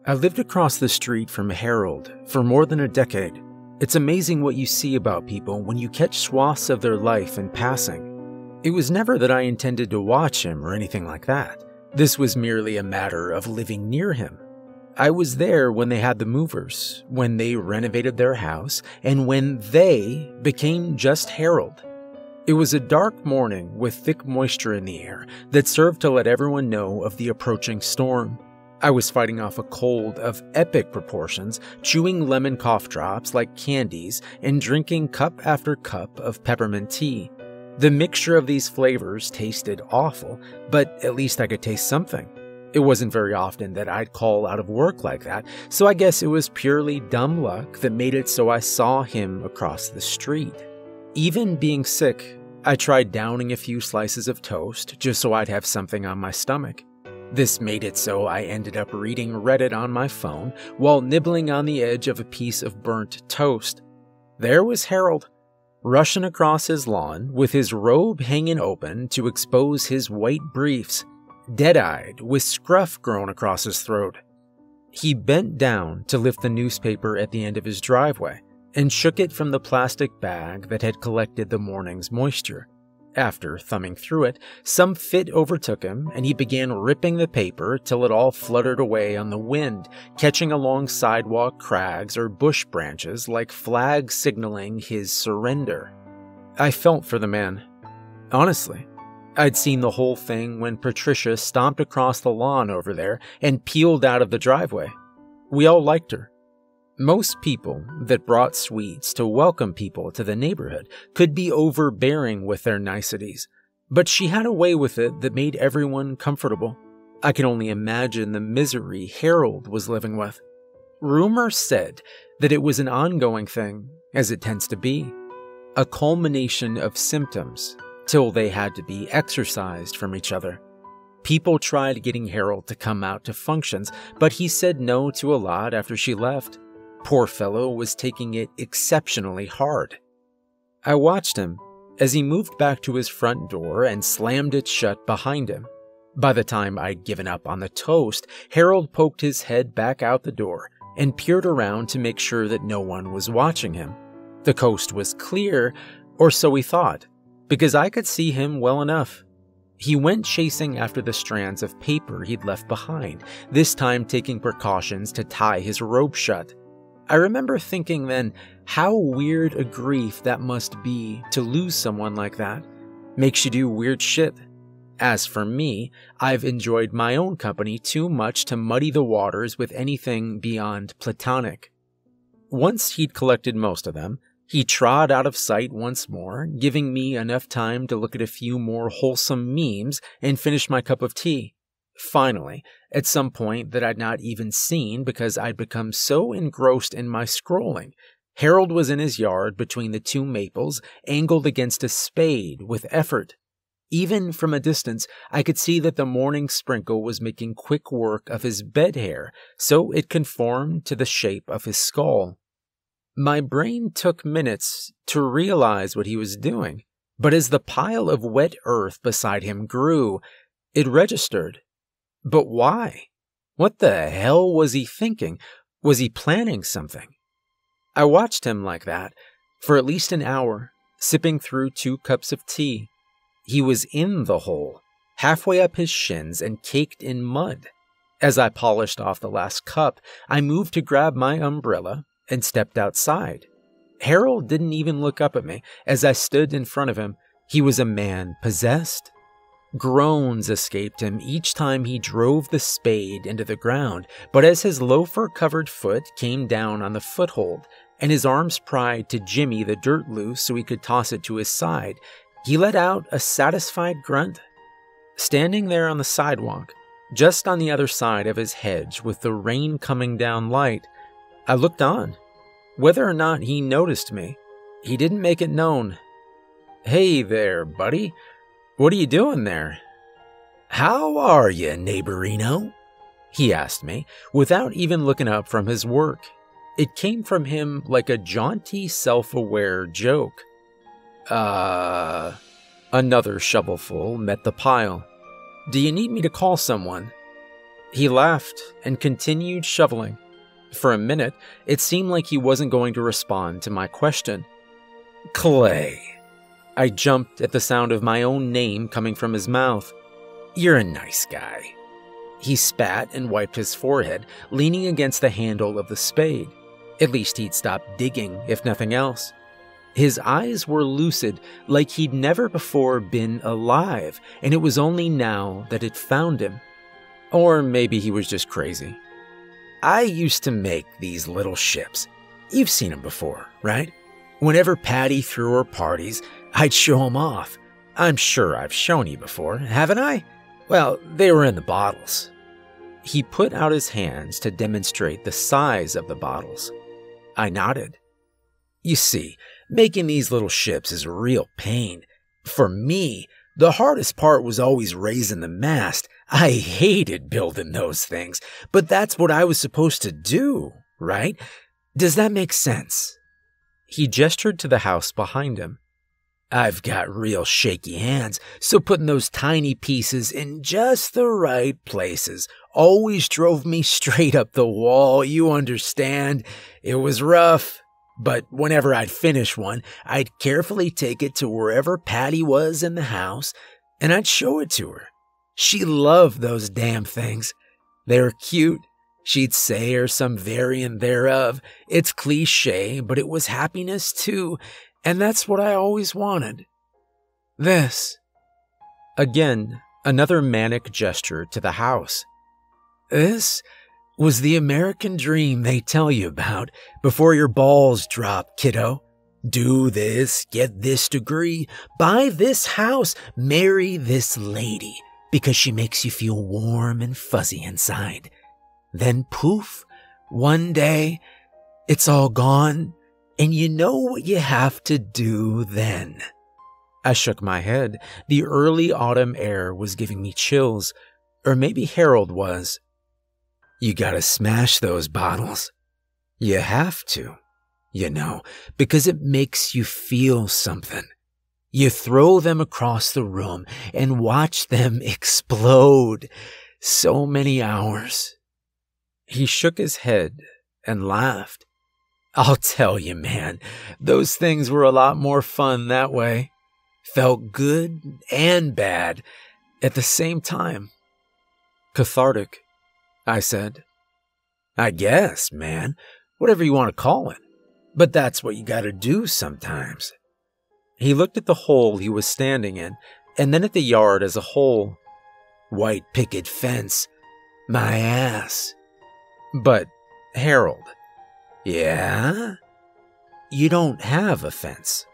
I lived across the street from Harold for more than a decade. It's amazing what you see about people when you catch swaths of their life in passing. It was never that I intended to watch him or anything like that. This was merely a matter of living near him. I was there when they had the movers, when they renovated their house, and when they became just Harold. It was a dark morning with thick moisture in the air that served to let everyone know of the approaching storm. I was fighting off a cold of epic proportions, chewing lemon cough drops like candies, and drinking cup after cup of peppermint tea. The mixture of these flavors tasted awful, but at least I could taste something. It wasn't very often that I'd call out of work like that, so I guess it was purely dumb luck that made it so I saw him across the street. Even being sick, I tried downing a few slices of toast just so I'd have something on my stomach. This made it so I ended up reading Reddit on my phone while nibbling on the edge of a piece of burnt toast. There was Harold, rushing across his lawn with his robe hanging open to expose his white briefs, dead-eyed with scruff growing across his throat. He bent down to lift the newspaper at the end of his driveway and shook it from the plastic bag that had collected the morning's moisture. After thumbing through it, some fit overtook him, and he began ripping the paper till it all fluttered away on the wind, catching along sidewalk crags or bush branches like flags signaling his surrender. I felt for the man. Honestly, I'd seen the whole thing when Patricia stomped across the lawn over there and peeled out of the driveway. We all liked her. Most people that brought sweets to welcome people to the neighborhood could be overbearing with their niceties, but she had a way with it that made everyone comfortable. I can only imagine the misery Harold was living with. Rumor said that it was an ongoing thing, as it tends to be, a culmination of symptoms till they had to be exorcised from each other. People tried getting Harold to come out to functions, but he said no to a lot after she left. Poor fellow was taking it exceptionally hard. I watched him as he moved back to his front door and slammed it shut behind him. By the time I'd given up on the toast, Harold poked his head back out the door and peered around to make sure that no one was watching him. The coast was clear, or so he thought, because I could see him well enough. He went chasing after the strands of paper he'd left behind, this time taking precautions to tie his robe shut. I remember thinking then how weird a grief that must be to lose someone like that. Makes you do weird shit. As for me, I've enjoyed my own company too much to muddy the waters with anything beyond platonic. Once he'd collected most of them, he trod out of sight once more, giving me enough time to look at a few more wholesome memes and finish my cup of tea. Finally, at some point that I'd not even seen because I'd become so engrossed in my scrolling, Harold was in his yard between the two maples, angled against a spade with effort. Even from a distance, I could see that the morning sprinkle was making quick work of his bed hair, so it conformed to the shape of his skull. My brain took minutes to realize what he was doing, but as the pile of wet earth beside him grew, it registered. But why? What the hell was he thinking? Was he planning something? I watched him like that for at least an hour, sipping through 2 cups of tea. He was in the hole, halfway up his shins and caked in mud. As I polished off the last cup, I moved to grab my umbrella and stepped outside. Harold didn't even look up at me as I stood in front of him. He was a man possessed. Groans escaped him each time he drove the spade into the ground, but as his loafer-covered foot came down on the foothold and his arms pried to jimmy the dirt loose so he could toss it to his side, he let out a satisfied grunt. Standing there on the sidewalk, just on the other side of his hedge with the rain coming down light, I looked on. Whether or not he noticed me, he didn't make it known. "Hey there, buddy. What are you doing there?" "How are you, neighborino?" he asked me, without even looking up from his work. It came from him like a jaunty, self-aware joke. Another shovelful met the pile. "Do you need me to call someone?" He laughed and continued shoveling. For a minute, it seemed like he wasn't going to respond to my question. Clay. I jumped at the sound of my own name coming from his mouth. You're a nice guy. He spat and wiped his forehead, leaning against the handle of the spade. At least he'd stopped digging, if nothing else. His eyes were lucid, like he'd never before been alive, and it was only now that it found him. Or maybe he was just crazy. I used to make these little ships. You've seen them before, right? Whenever Patty threw her parties, I'd show them off. I'm sure I've shown you before, haven't I? Well, they were in the bottles. He put out his hands to demonstrate the size of the bottles. I nodded. You see, making these little ships is a real pain. For me, the hardest part was always raising the mast. I hated building those things, but that's what I was supposed to do, right? Does that make sense? He gestured to the house behind him. I've got real shaky hands, so putting those tiny pieces in just the right places always drove me straight up the wall, you understand. It was rough, but whenever I'd finish one, I'd carefully take it to wherever Patty was in the house, and I'd show it to her. She loved those damn things. They were cute. She'd say, or some variant thereof. It's cliche, but it was happiness too, and that's what I always wanted. This. Again, another manic gesture to the house. This was the American dream they tell you about before your balls drop, kiddo. Do this, get this degree, buy this house, marry this lady, because she makes you feel warm and fuzzy inside. Then poof, one day, it's all gone, and you know what you have to do then. I shook my head. The early autumn air was giving me chills, or maybe Harold was. You gotta smash those bottles. You have to, you know, because it makes you feel something. You throw them across the room and watch them explode. So many hours. He shook his head and laughed. I'll tell you, man, those things were a lot more fun that way. Felt good and bad at the same time. Cathartic, I said. I guess, man, whatever you want to call it. But that's what you gotta do sometimes. He looked at the hole he was standing in, and then at the yard as a whole. White picket fence. My ass. But, Harold. Yeah? You don't have a fence.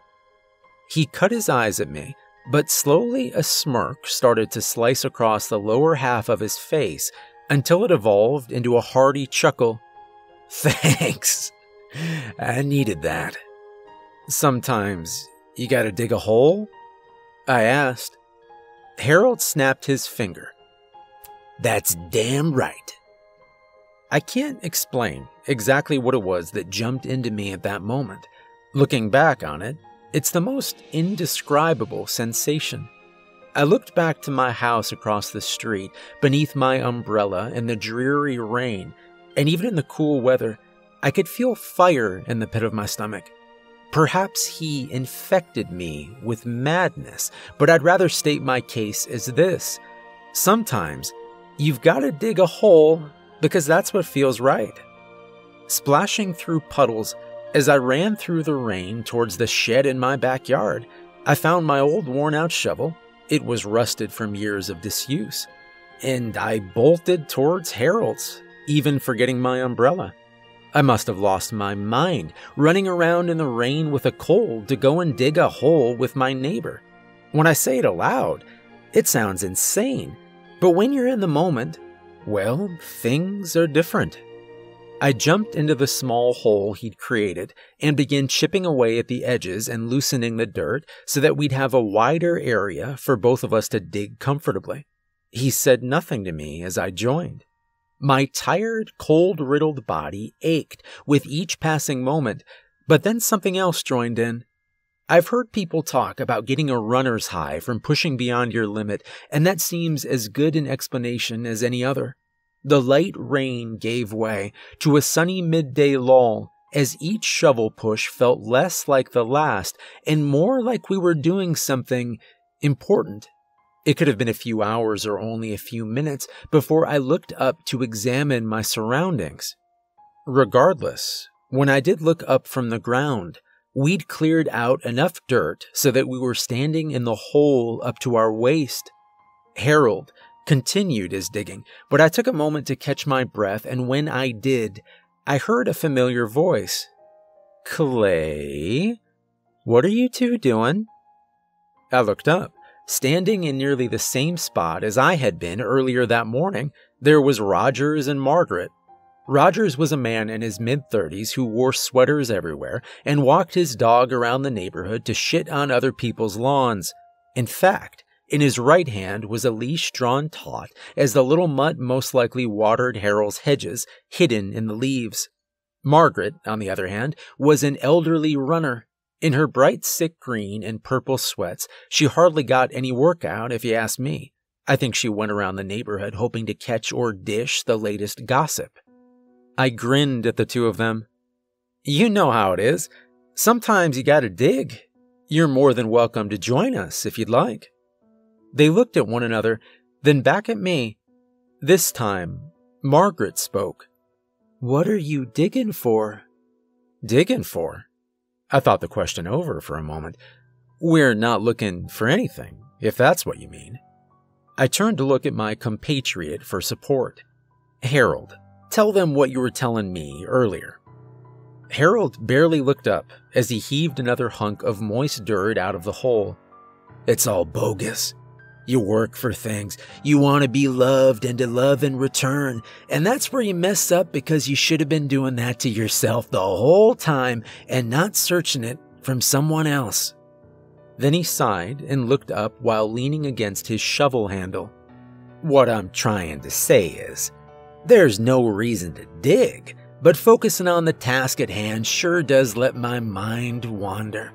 He cut his eyes at me, but slowly a smirk started to slice across the lower half of his face until it evolved into a hearty chuckle. Thanks. I needed that. Sometimes you gotta dig a hole? I asked. Harold snapped his finger. That's damn right. I can't explain exactly what it was that jumped into me at that moment. Looking back on it, it's the most indescribable sensation. I looked back to my house across the street, beneath my umbrella in the dreary rain, and even in the cool weather, I could feel fire in the pit of my stomach. Perhaps he infected me with madness, but I'd rather state my case as this. Sometimes, you've got to dig a hole because that's what feels right. Splashing through puddles, as I ran through the rain towards the shed in my backyard, I found my old worn-out shovel. It was rusted from years of disuse. And I bolted towards Harold's, even forgetting my umbrella. I must have lost my mind, running around in the rain with a cold to go and dig a hole with my neighbor. When I say it aloud, it sounds insane. But when you're in the moment, well, things are different. I jumped into the small hole he'd created and began chipping away at the edges and loosening the dirt so that we'd have a wider area for both of us to dig comfortably. He said nothing to me as I joined. My tired, cold-riddled body ached with each passing moment, but then something else joined in. I've heard people talk about getting a runner's high from pushing beyond your limit, and that seems as good an explanation as any other. The light rain gave way to a sunny midday lull as each shovel push felt less like the last and more like we were doing something important. It could have been a few hours or only a few minutes before I looked up to examine my surroundings. Regardless, when I did look up from the ground, we'd cleared out enough dirt so that we were standing in the hole up to our waist. Harold continued his digging, but I took a moment to catch my breath, and when I did, I heard a familiar voice. "Clay, what are you two doing?" I looked up. Standing in nearly the same spot as I had been earlier that morning, there was Rogers and Margaret. Rogers was a man in his mid-30s who wore sweaters everywhere and walked his dog around the neighborhood to shit on other people's lawns. In fact, in his right hand was a leash drawn taut as the little mutt most likely watered Harold's hedges, hidden in the leaves. Margaret, on the other hand, was an elderly runner. In her bright sick green and purple sweats, she hardly got any work out, if you ask me. I think she went around the neighborhood hoping to catch or dish the latest gossip. I grinned at the two of them. "You know how it is. Sometimes you gotta dig. You're more than welcome to join us if you'd like." They looked at one another, then back at me. This time, Margaret spoke. "What are you digging for?" "Digging for?" I thought the question over for a moment. "We're not looking for anything, if that's what you mean." I turned to look at my compatriot for support. "Harold, tell them what you were telling me earlier." Harold barely looked up as he heaved another hunk of moist dirt out of the hole. "It's all bogus. You work for things. You want to be loved and to love in return. And that's where you mess up because you should have been doing that to yourself the whole time and not searching it from someone else." Then he sighed and looked up while leaning against his shovel handle. "What I'm trying to say is, there's no reason to dig, but focusing on the task at hand sure does let my mind wander.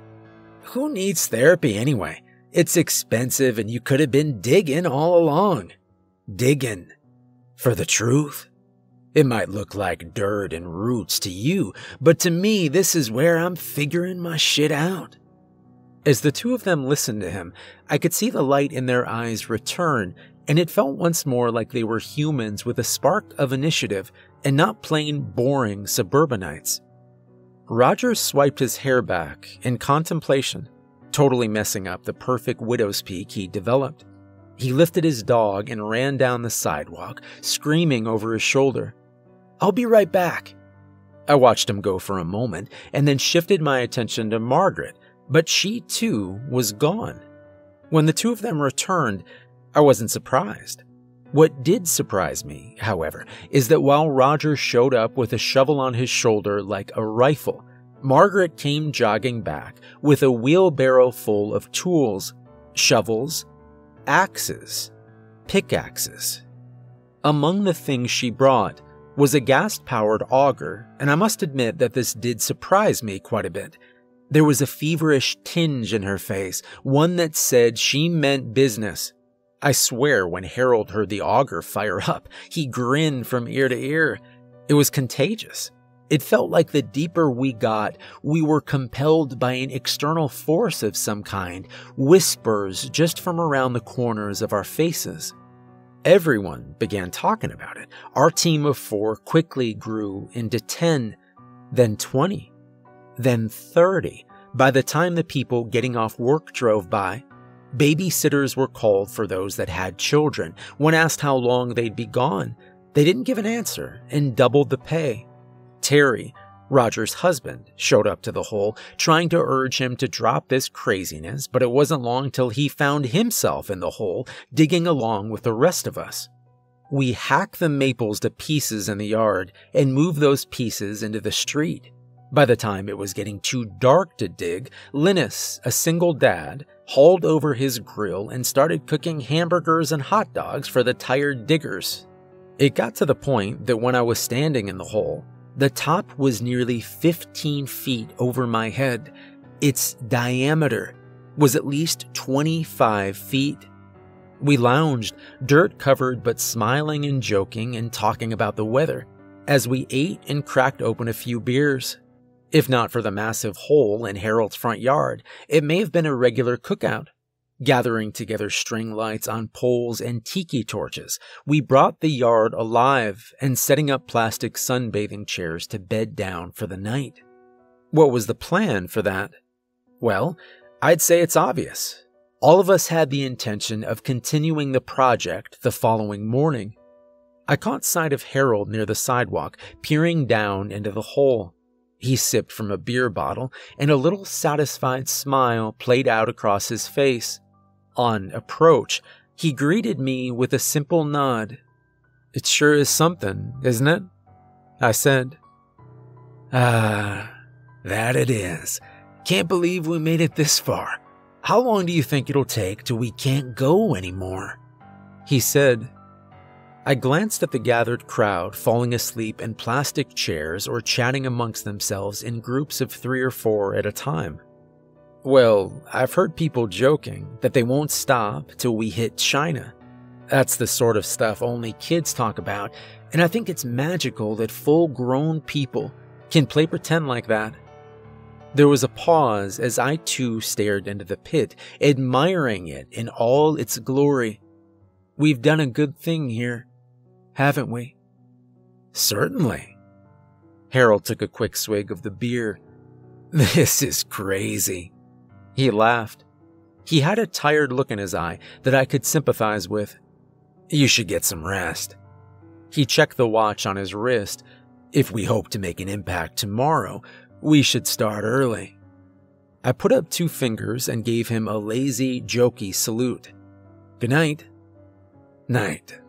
Who needs therapy anyway? It's expensive and you could have been digging all along. Digging for the truth. It might look like dirt and roots to you, but to me this is where I'm figuring my shit out." As the two of them listened to him, I could see the light in their eyes return, and it felt once more like they were humans with a spark of initiative and not plain boring suburbanites. Rogers swiped his hair back in contemplation, totally messing up the perfect widow's peak he'd developed. He lifted his dog and ran down the sidewalk, screaming over his shoulder, "I'll be right back." I watched him go for a moment and then shifted my attention to Margaret, but she too was gone. When the two of them returned, I wasn't surprised. What did surprise me, however, is that while Rogers showed up with a shovel on his shoulder like a rifle, Margaret came jogging back with a wheelbarrow full of tools, shovels, axes, pickaxes. Among the things she brought was a gas-powered auger, and I must admit that this did surprise me quite a bit. There was a feverish tinge in her face, one that said she meant business. I swear when Harold heard the auger fire up, he grinned from ear to ear. It was contagious. It felt like the deeper we got, we were compelled by an external force of some kind, whispers just from around the corners of our faces. Everyone began talking about it. Our team of 4 quickly grew into 10, then 20, then 30. By the time the people getting off work drove by, babysitters were called for those that had children. When asked how long they'd be gone, they didn't give an answer and doubled the pay. Teri, Roger's husband, showed up to the hole, trying to urge him to drop this craziness, but it wasn't long till he found himself in the hole, digging along with the rest of us. We hacked the maples to pieces in the yard and moved those pieces into the street. By the time it was getting too dark to dig, Linus, a single dad, hauled over his grill and started cooking hamburgers and hot dogs for the tired diggers. It got to the point that when I was standing in the hole, the top was nearly 15 feet over my head. Its diameter was at least 25 feet. We lounged, dirt-covered but smiling and joking and talking about the weather, as we ate and cracked open a few beers. If not for the massive hole in Harold's front yard, it may have been a regular cookout. Gathering together string lights on poles and tiki torches, we brought the yard alive and setting up plastic sunbathing chairs to bed down for the night. What was the plan for that? Well, I'd say it's obvious. All of us had the intention of continuing the project the following morning. I caught sight of Harold near the sidewalk, peering down into the hole. He sipped from a beer bottle, and a little satisfied smile played out across his face. On approach, he greeted me with a simple nod. "It sure is something, isn't it?" I said. "Ah, that it is. Can't believe we made it this far. How long do you think it'll take till we can't go anymore?" he said. I glanced at the gathered crowd falling asleep in plastic chairs or chatting amongst themselves in groups of 3 or 4 at a time. Well, I've heard people joking that they won't stop till we hit China. That's the sort of stuff only kids talk about, and I think it's magical that full-grown people can play pretend like that. There was a pause as I too stared into the pit, admiring it in all its glory. We've done a good thing here, haven't we? Certainly. Harold took a quick swig of the beer. This is crazy. He laughed. He had a tired look in his eye that I could sympathize with. You should get some rest. He checked the watch on his wrist. If we hope to make an impact tomorrow, we should start early. I put up 2 fingers and gave him a lazy, jokey salute. Good night. Night.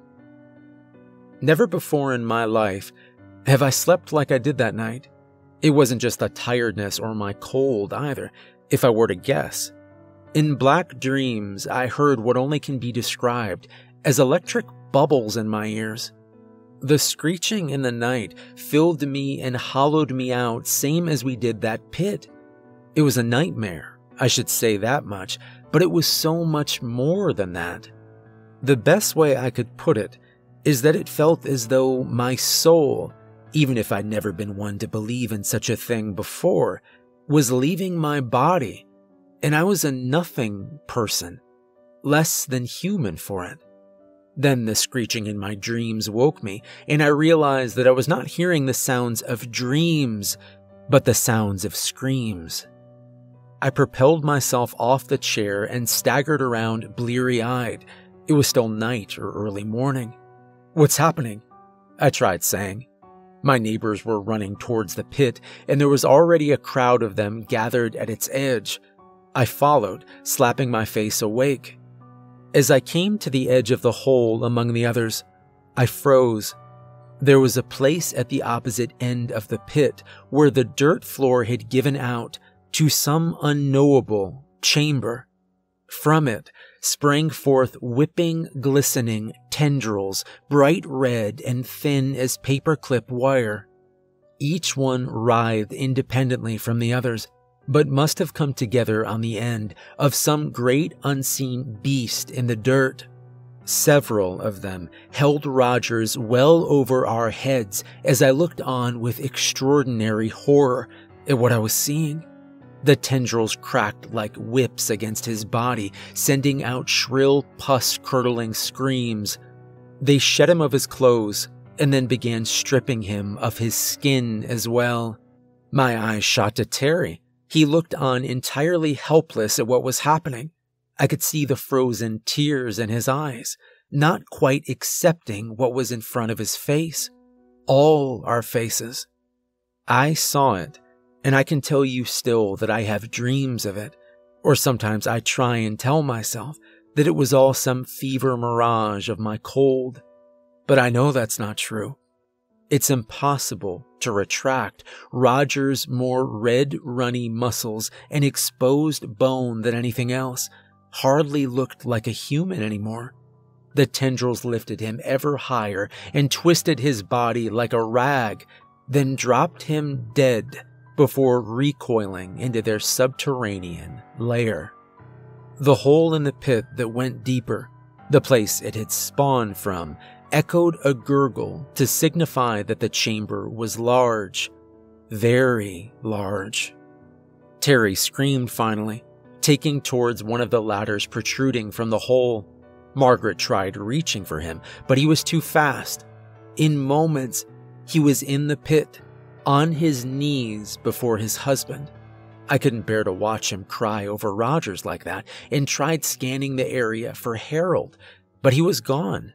Never before in my life have I slept like I did that night. It wasn't just the tiredness or my cold either, if I were to guess. In black dreams, I heard what only can be described as electric bubbles in my ears. The screeching in the night filled me and hollowed me out, same as we did that pit. It was a nightmare, I should say that much, but it was so much more than that. The best way I could put it is that it felt as though my soul, even if I'd never been one to believe in such a thing before, was leaving my body, and I was a nothing person, less than human for it. Then the screeching in my dreams woke me, and I realized that I was not hearing the sounds of dreams, but the sounds of screams. I propelled myself off the chair and staggered around bleary-eyed. It was still night or early morning. What's happening? I tried saying. My neighbors were running towards the pit, and there was already a crowd of them gathered at its edge. I followed, slapping my face awake. As I came to the edge of the hole among the others, I froze. There was a place at the opposite end of the pit where the dirt floor had given out to some unknowable chamber. From it sprang forth whipping, glistening tendrils, bright red and thin as paperclip wire. Each one writhed independently from the others, but must have come together on the end of some great unseen beast in the dirt. Several of them held Rogers well over our heads as I looked on with extraordinary horror at what I was seeing. The tendrils cracked like whips against his body, sending out shrill, pus-curdling screams. They shed him of his clothes and then began stripping him of his skin as well. My eyes shot to Teri. He looked on entirely helpless at what was happening. I could see the frozen tears in his eyes, not quite accepting what was in front of his face. All our faces. I saw it. And I can tell you still that I have dreams of it, or sometimes I try and tell myself that it was all some fever mirage of my cold. But I know that's not true. It's impossible to retract Roger's more red, runny muscles and exposed bone than anything else. Hardly looked like a human anymore. The tendrils lifted him ever higher and twisted his body like a rag, then dropped him dead before recoiling into their subterranean lair. The hole in the pit that went deeper The place it had spawned from echoed a gurgle to signify that the chamber was large. Very large. Teri screamed finally, taking towards one of the ladders protruding from the hole. Margaret tried reaching for him, but he was too fast. In moments, he was in the pit, on his knees before his husband. I couldn't bear to watch him cry over Rogers like that and tried scanning the area for Harold, but he was gone.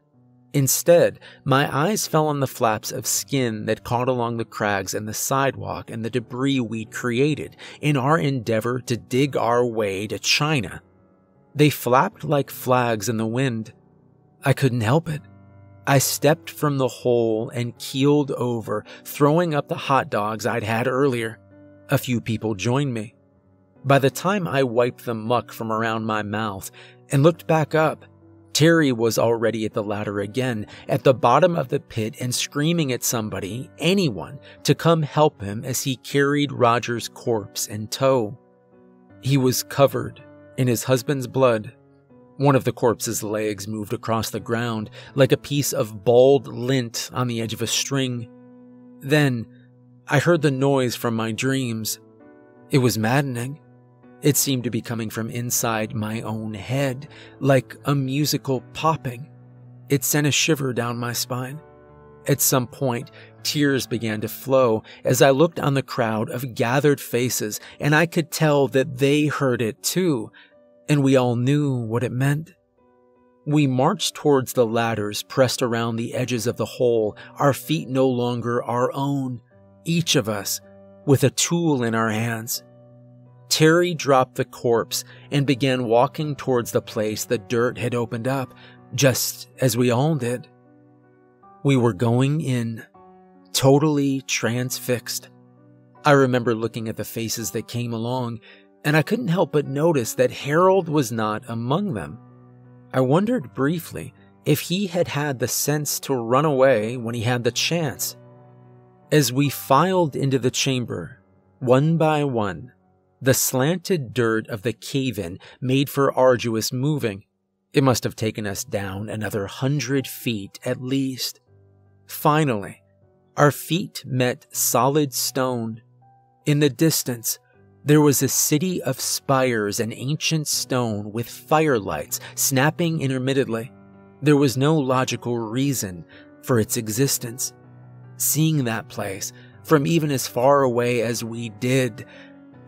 Instead, my eyes fell on the flaps of skin that caught along the crags and the sidewalk and the debris we'd created in our endeavor to dig our way to China. They flapped like flags in the wind. I couldn't help it. I stepped from the hole and keeled over, throwing up the hot dogs I'd had earlier. A few people joined me. By the time I wiped the muck from around my mouth and looked back up, Teri was already at the ladder again, at the bottom of the pit and screaming at somebody, anyone, to come help him as he carried Roger's corpse in tow. He was covered in his husband's blood. One of the corpse's legs moved across the ground like a piece of balled lint on the edge of a string. Then, I heard the noise from my dreams. It was maddening. It seemed to be coming from inside my own head, like a musical popping. It sent a shiver down my spine. At some point, tears began to flow as I looked on the crowd of gathered faces, and I could tell that they heard it too, and we all knew what it meant. We marched towards the ladders pressed around the edges of the hole, our feet no longer our own, each of us with a tool in our hands. Teri dropped the corpse and began walking towards the place the dirt had opened up, just as we all did. We were going in, totally transfixed. I remember looking at the faces that came along, and I couldn't help but notice that Harold was not among them. I wondered briefly if he had had the sense to run away when he had the chance. As we filed into the chamber, one by one, the slanted dirt of the cave-in made for arduous moving. It must have taken us down another 100 feet at least. Finally, our feet met solid stone. In the distance, there was a city of spires and ancient stone with firelights snapping intermittently. There was no logical reason for its existence. Seeing that place, from even as far away as we did,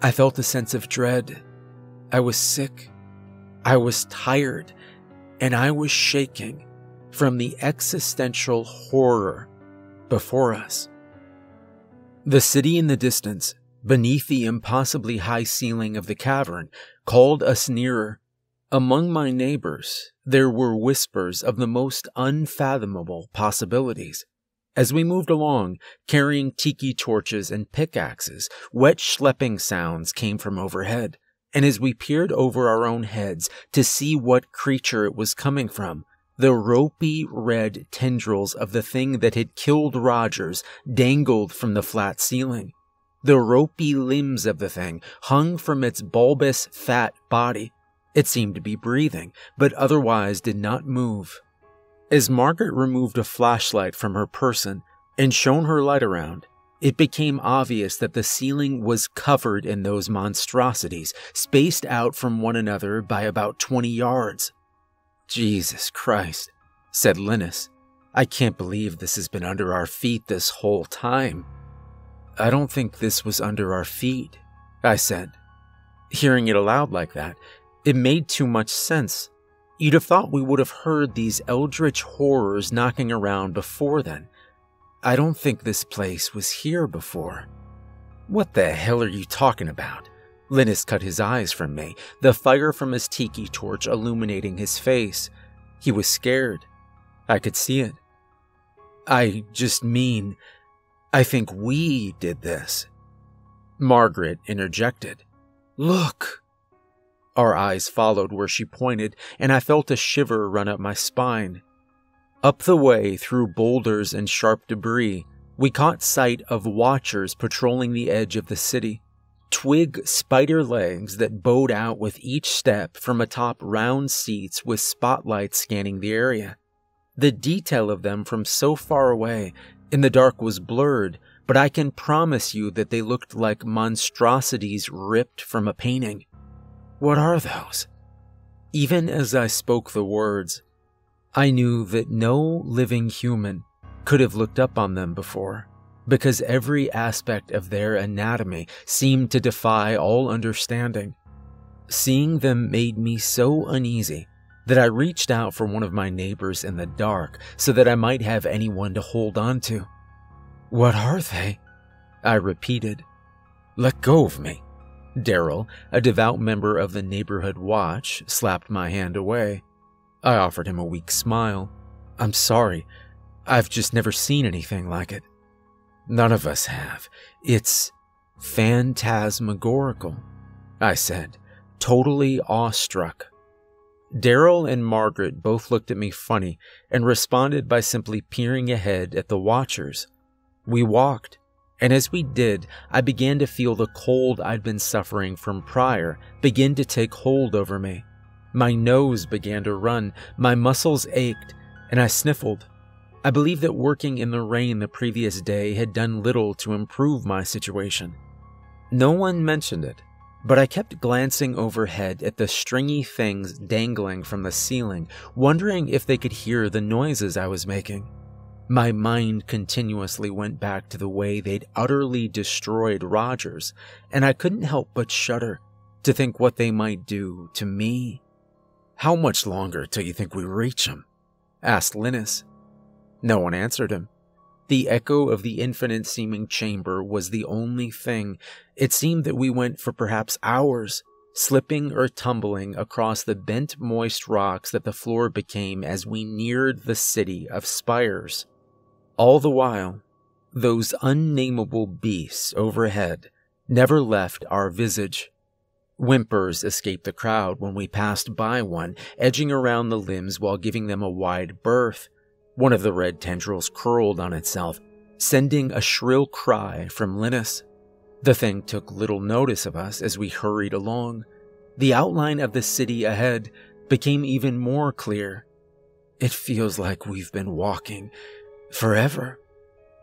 I felt a sense of dread. I was sick, I was tired, and I was shaking from the existential horror before us. The city in the distance, beneath the impossibly high ceiling of the cavern, called us nearer. Among my neighbors, there were whispers of the most unfathomable possibilities. As we moved along, carrying tiki torches and pickaxes, wet schlepping sounds came from overhead, and as we peered over our own heads to see what creature it was coming from, the ropey red tendrils of the thing that had killed Rogers dangled from the flat ceiling. The ropey limbs of the thing hung from its bulbous, fat body. It seemed to be breathing, but otherwise did not move. As Margaret removed a flashlight from her person and shone her light around, it became obvious that the ceiling was covered in those monstrosities, spaced out from one another by about 20 yards. "Jesus Christ," said Linus. "I can't believe this has been under our feet this whole time." "I don't think this was under our feet," I said. Hearing it aloud like that, it made too much sense. You'd have thought we would have heard these eldritch horrors knocking around before then. I don't think this place was here before. "What the hell are you talking about?" Linus cut his eyes from me, the fire from his tiki torch illuminating his face. He was scared. I could see it. "I just mean, I think we did this." Margaret interjected. "Look!" Our eyes followed where she pointed, and I felt a shiver run up my spine. Up the way, through boulders and sharp debris, we caught sight of watchers patrolling the edge of the city. Twig spider legs that bowed out with each step from atop round seats with spotlights scanning the area. The detail of them from so far away in the dark was blurred, but I can promise you that they looked like monstrosities ripped from a painting. What are those? Even as I spoke the words, I knew that no living human could have looked up on them before, because every aspect of their anatomy seemed to defy all understanding. Seeing them made me so uneasy that I reached out for one of my neighbors in the dark so that I might have anyone to hold on to. What are they? I repeated. Let go of me. Daryl, a devout member of the neighborhood watch, slapped my hand away. I offered him a weak smile. I'm sorry. I've just never seen anything like it. None of us have. It's phantasmagorical, I said, totally awestruck. Daryl and Margaret both looked at me funny and responded by simply peering ahead at the watchers. We walked, and as we did, I began to feel the cold I'd been suffering from prior begin to take hold over me. My nose began to run, my muscles ached, and I sniffled. I believe that working in the rain the previous day had done little to improve my situation. No one mentioned it, but I kept glancing overhead at the stringy things dangling from the ceiling, wondering if they could hear the noises I was making. My mind continuously went back to the way they'd utterly destroyed Rogers, and I couldn't help but shudder to think what they might do to me. How much longer till you think we reach him? Asked Linus. No one answered him. The echo of the infinite-seeming chamber was the only thing. It seemed that we went for perhaps hours, slipping or tumbling across the bent, moist rocks that the floor became as we neared the city of spires. All the while, those unnameable beasts overhead never left our visage. Whimpers escaped the crowd when we passed by one, edging around the limbs while giving them a wide berth. One of the red tendrils curled on itself, sending a shrill cry from Linus. The thing took little notice of us as we hurried along. The outline of the city ahead became even more clear. It feels like we've been walking forever,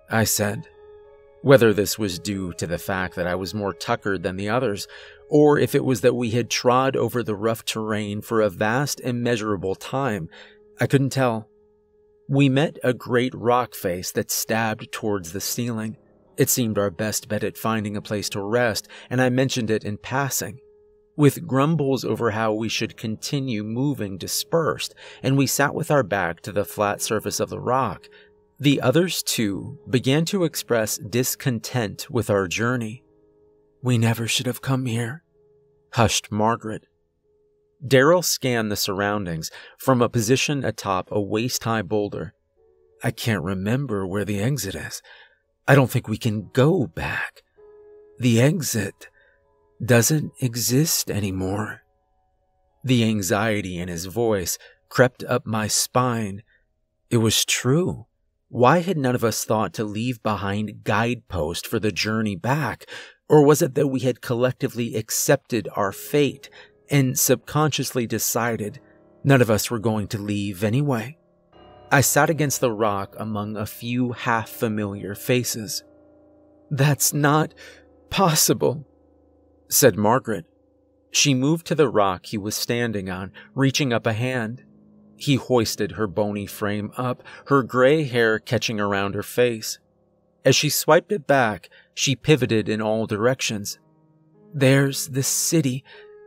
I said. Whether this was due to the fact that I was more tuckered than the others, or if it was that we had trod over the rough terrain for a vast, immeasurable time, I couldn't tell. We met a great rock face that stabbed towards the ceiling. It seemed our best bet at finding a place to rest, and I mentioned it in passing. With grumbles over how we should continue moving dispersed, and we sat with our back to the flat surface of the rock, the others, too, began to express discontent with our journey. We never should have come here, hushed Margaret. Daryl scanned the surroundings from a position atop a waist-high boulder. I can't remember where the exit is. I don't think we can go back. The exit doesn't exist anymore. The anxiety in his voice crept up my spine. It was true. Why had none of us thought to leave behind guideposts for the journey back? Or was it that we had collectively accepted our fate and subconsciously decided none of us were going to leave anyway? I sat against the rock among a few half-familiar faces. That's not possible, said Margaret. She moved to the rock he was standing on, reaching up a hand. He hoisted her bony frame up, her gray hair catching around her face. As she swiped it back, she pivoted in all directions. There's the city.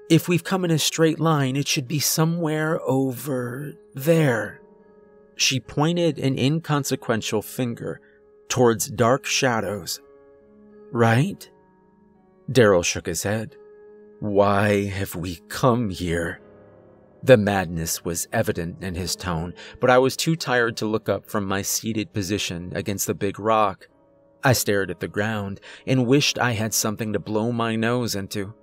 If we've come in a straight line, it should be somewhere over there. She pointed an inconsequential finger towards dark shadows. Right? Daryl shook his head. Why have we come here? The madness was evident in his tone, but I was too tired to look up from my seated position against the big rock. I stared at the ground and wished I had something to blow my nose into.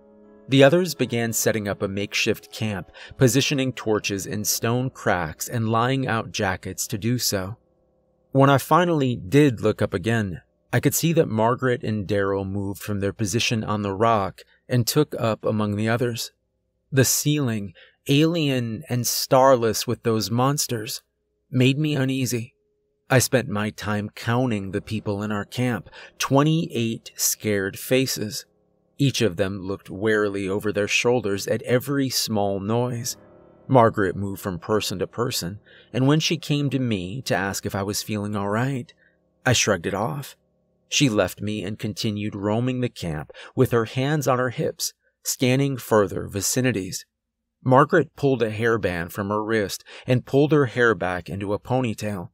The others began setting up a makeshift camp, positioning torches in stone cracks and lying out jackets to do so. When I finally did look up again, I could see that Margaret and Daryl moved from their position on the rock and took up among the others. The ceiling, alien and starless with those monsters, made me uneasy. I spent my time counting the people in our camp, 28 scared faces. Each of them looked warily over their shoulders at every small noise. Margaret moved from person to person, and when she came to me to ask if I was feeling all right, I shrugged it off. She left me and continued roaming the camp with her hands on her hips, scanning further vicinities. Margaret pulled a hairband from her wrist and pulled her hair back into a ponytail.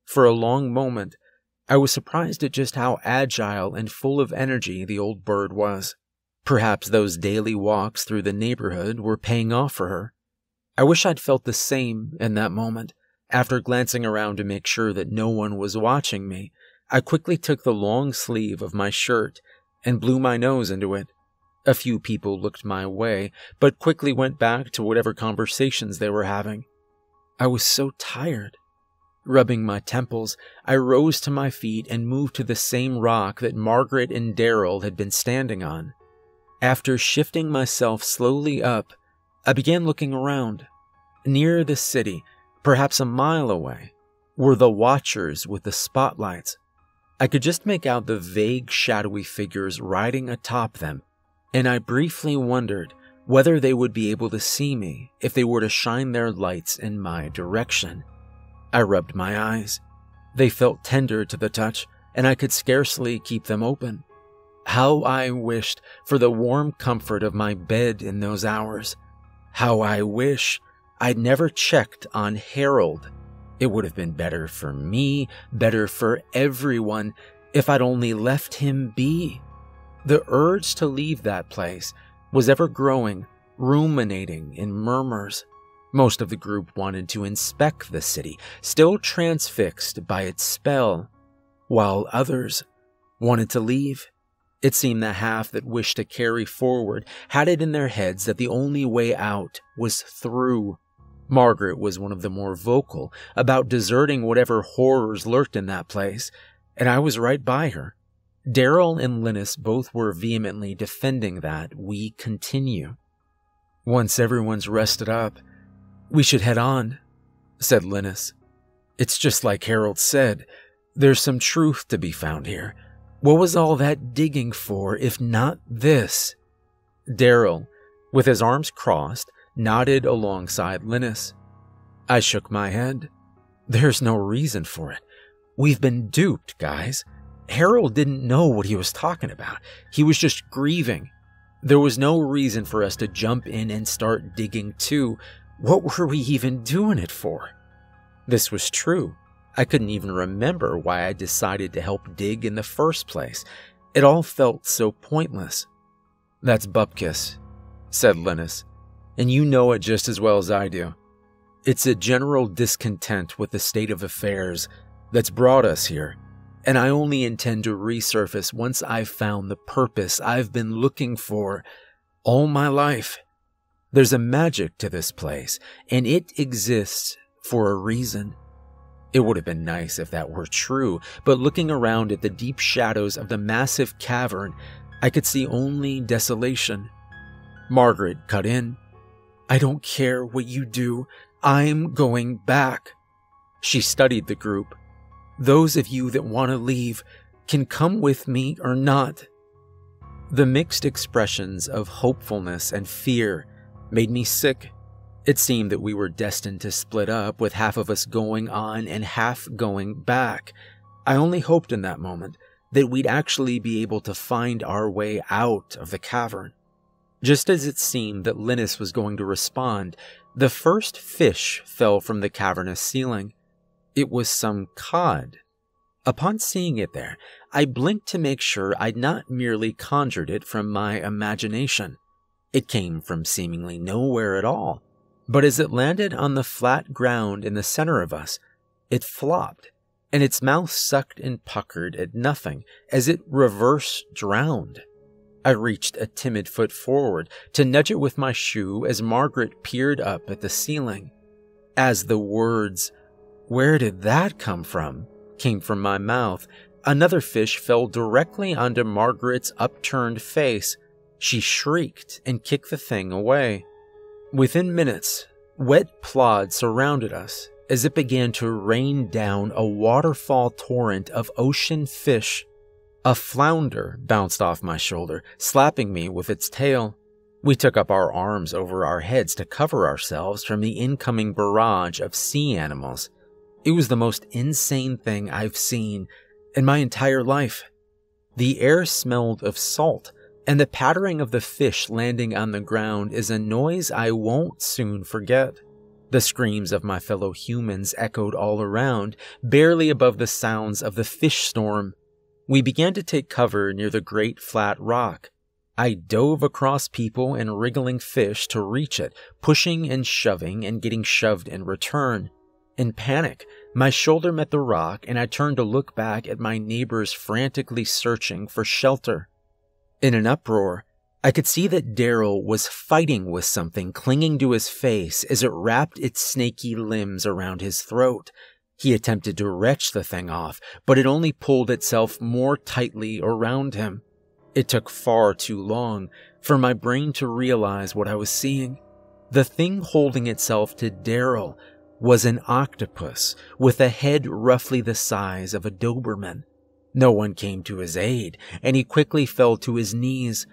For a long moment, I was surprised at just how agile and full of energy the old bird was. Perhaps those daily walks through the neighborhood were paying off for her. I wish I'd felt the same in that moment. After glancing around to make sure that no one was watching me, I quickly took the long sleeve of my shirt and blew my nose into it. A few people looked my way, but quickly went back to whatever conversations they were having. I was so tired. Rubbing my temples, I rose to my feet and moved to the same rock that Margaret and Daryl had been standing on. After shifting myself slowly up, I began looking around. Near the city, perhaps a mile away, were the watchers with the spotlights. I could just make out the vague, shadowy figures riding atop them, and I briefly wondered whether they would be able to see me if they were to shine their lights in my direction. I rubbed my eyes. They felt tender to the touch, and I could scarcely keep them open. How I wished for the warm comfort of my bed in those hours. How I wish I'd never checked on Harold. It would have been better for me, better for everyone, if I'd only left him be. The urge to leave that place was ever growing, ruminating in murmurs. Most of the group wanted to inspect the city, still transfixed by its spell, while others wanted to leave. It seemed the half that wished to carry forward had it in their heads that the only way out was through. Margaret was one of the more vocal about deserting whatever horrors lurked in that place, and I was right by her. Daryl and Linus both were vehemently defending that we continue. Once everyone's rested up, we should head on, said Linus. It's just like Harold said, there's some truth to be found here. What was all that digging for if not this? Daryl, with his arms crossed, nodded alongside Linus. I shook my head. There's no reason for it. We've been duped, guys. Harold didn't know what he was talking about. He was just grieving. There was no reason for us to jump in and start digging too. What were we even doing it for? This was true. I couldn't even remember why I decided to help dig in the first place. It all felt so pointless. That's bupkis, said Linus, and you know it just as well as I do. It's a general discontent with the state of affairs that's brought us here, and I only intend to resurface once I've found the purpose I've been looking for all my life. There's a magic to this place, and it exists for a reason. It would have been nice if that were true, but looking around at the deep shadows of the massive cavern, I could see only desolation. Margaret cut in. I don't care what you do. I'm going back. She studied the group. Those of you that want to leave can come with me or not. The mixed expressions of hopefulness and fear made me sick. It seemed that we were destined to split up, with half of us going on and half going back. I only hoped in that moment that we'd actually be able to find our way out of the cavern. Just as it seemed that Linus was going to respond, the first fish fell from the cavernous ceiling. It was some cod. Upon seeing it there, I blinked to make sure I'd not merely conjured it from my imagination. It came from seemingly nowhere at all. But as it landed on the flat ground in the center of us, it flopped, and its mouth sucked and puckered at nothing as it reverse drowned. I reached a timid foot forward to nudge it with my shoe as Margaret peered up at the ceiling. As the words, "Where did that come from?" came from my mouth, Another fish fell directly onto Margaret's upturned face. She shrieked and kicked the thing away. Within minutes, wet plod surrounded us as it began to rain down a waterfall torrent of ocean fish. A flounder bounced off my shoulder, slapping me with its tail. We took up our arms over our heads to cover ourselves from the incoming barrage of sea animals. It was the most insane thing I've seen in my entire life. The air smelled of salt, and the pattering of the fish landing on the ground is a noise I won't soon forget. The screams of my fellow humans echoed all around, barely above the sounds of the fish storm. We began to take cover near the great flat rock. I dove across people and wriggling fish to reach it, pushing and shoving and getting shoved in return. In panic, my shoulder met the rock and I turned to look back at my neighbors frantically searching for shelter. In an uproar, I could see that Daryl was fighting with something clinging to his face as it wrapped its snaky limbs around his throat. He attempted to wrench the thing off, but it only pulled itself more tightly around him. It took far too long for my brain to realize what I was seeing. The thing holding itself to Daryl was an octopus with a head roughly the size of a Doberman. No one came to his aid, and he quickly fell to his knees.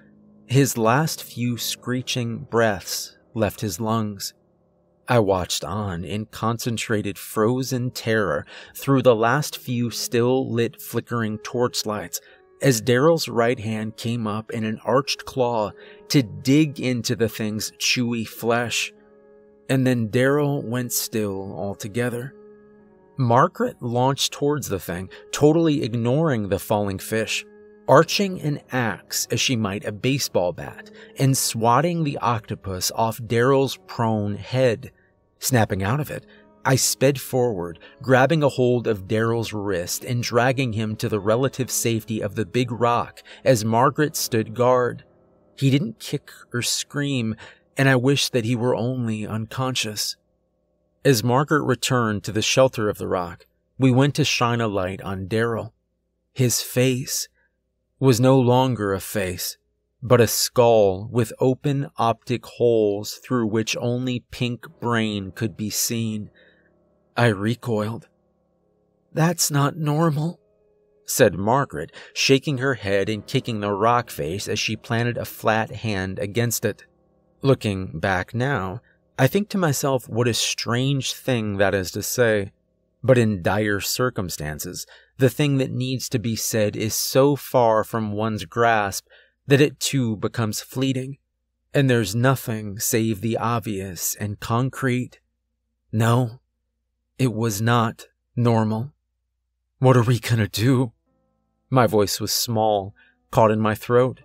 His last few screeching breaths left his lungs. I watched on in concentrated frozen terror through the last few still-lit flickering torchlights as Daryl's right hand came up in an arched claw to dig into the thing's chewy flesh. And then Daryl went still altogether. Margaret launched towards the thing, totally ignoring the falling fish, arching an axe as she might a baseball bat, and swatting the octopus off Daryl's prone head. Snapping out of it, I sped forward, grabbing a hold of Daryl's wrist and dragging him to the relative safety of the big rock as Margaret stood guard. He didn't kick or scream, and I wished that he were only unconscious. As Margaret returned to the shelter of the rock, we went to shine a light on Daryl. His face was no longer a face, but a skull with open optic holes through which only pink brain could be seen. I recoiled. "That's not normal," said Margaret, shaking her head and kicking the rock face as she planted a flat hand against it. Looking back now, I think to myself what a strange thing that is to say. But in dire circumstances, the thing that needs to be said is so far from one's grasp that it too becomes fleeting, and there's nothing save the obvious and concrete. No, it was not normal. "What are we gonna do?" My voice was small, caught in my throat.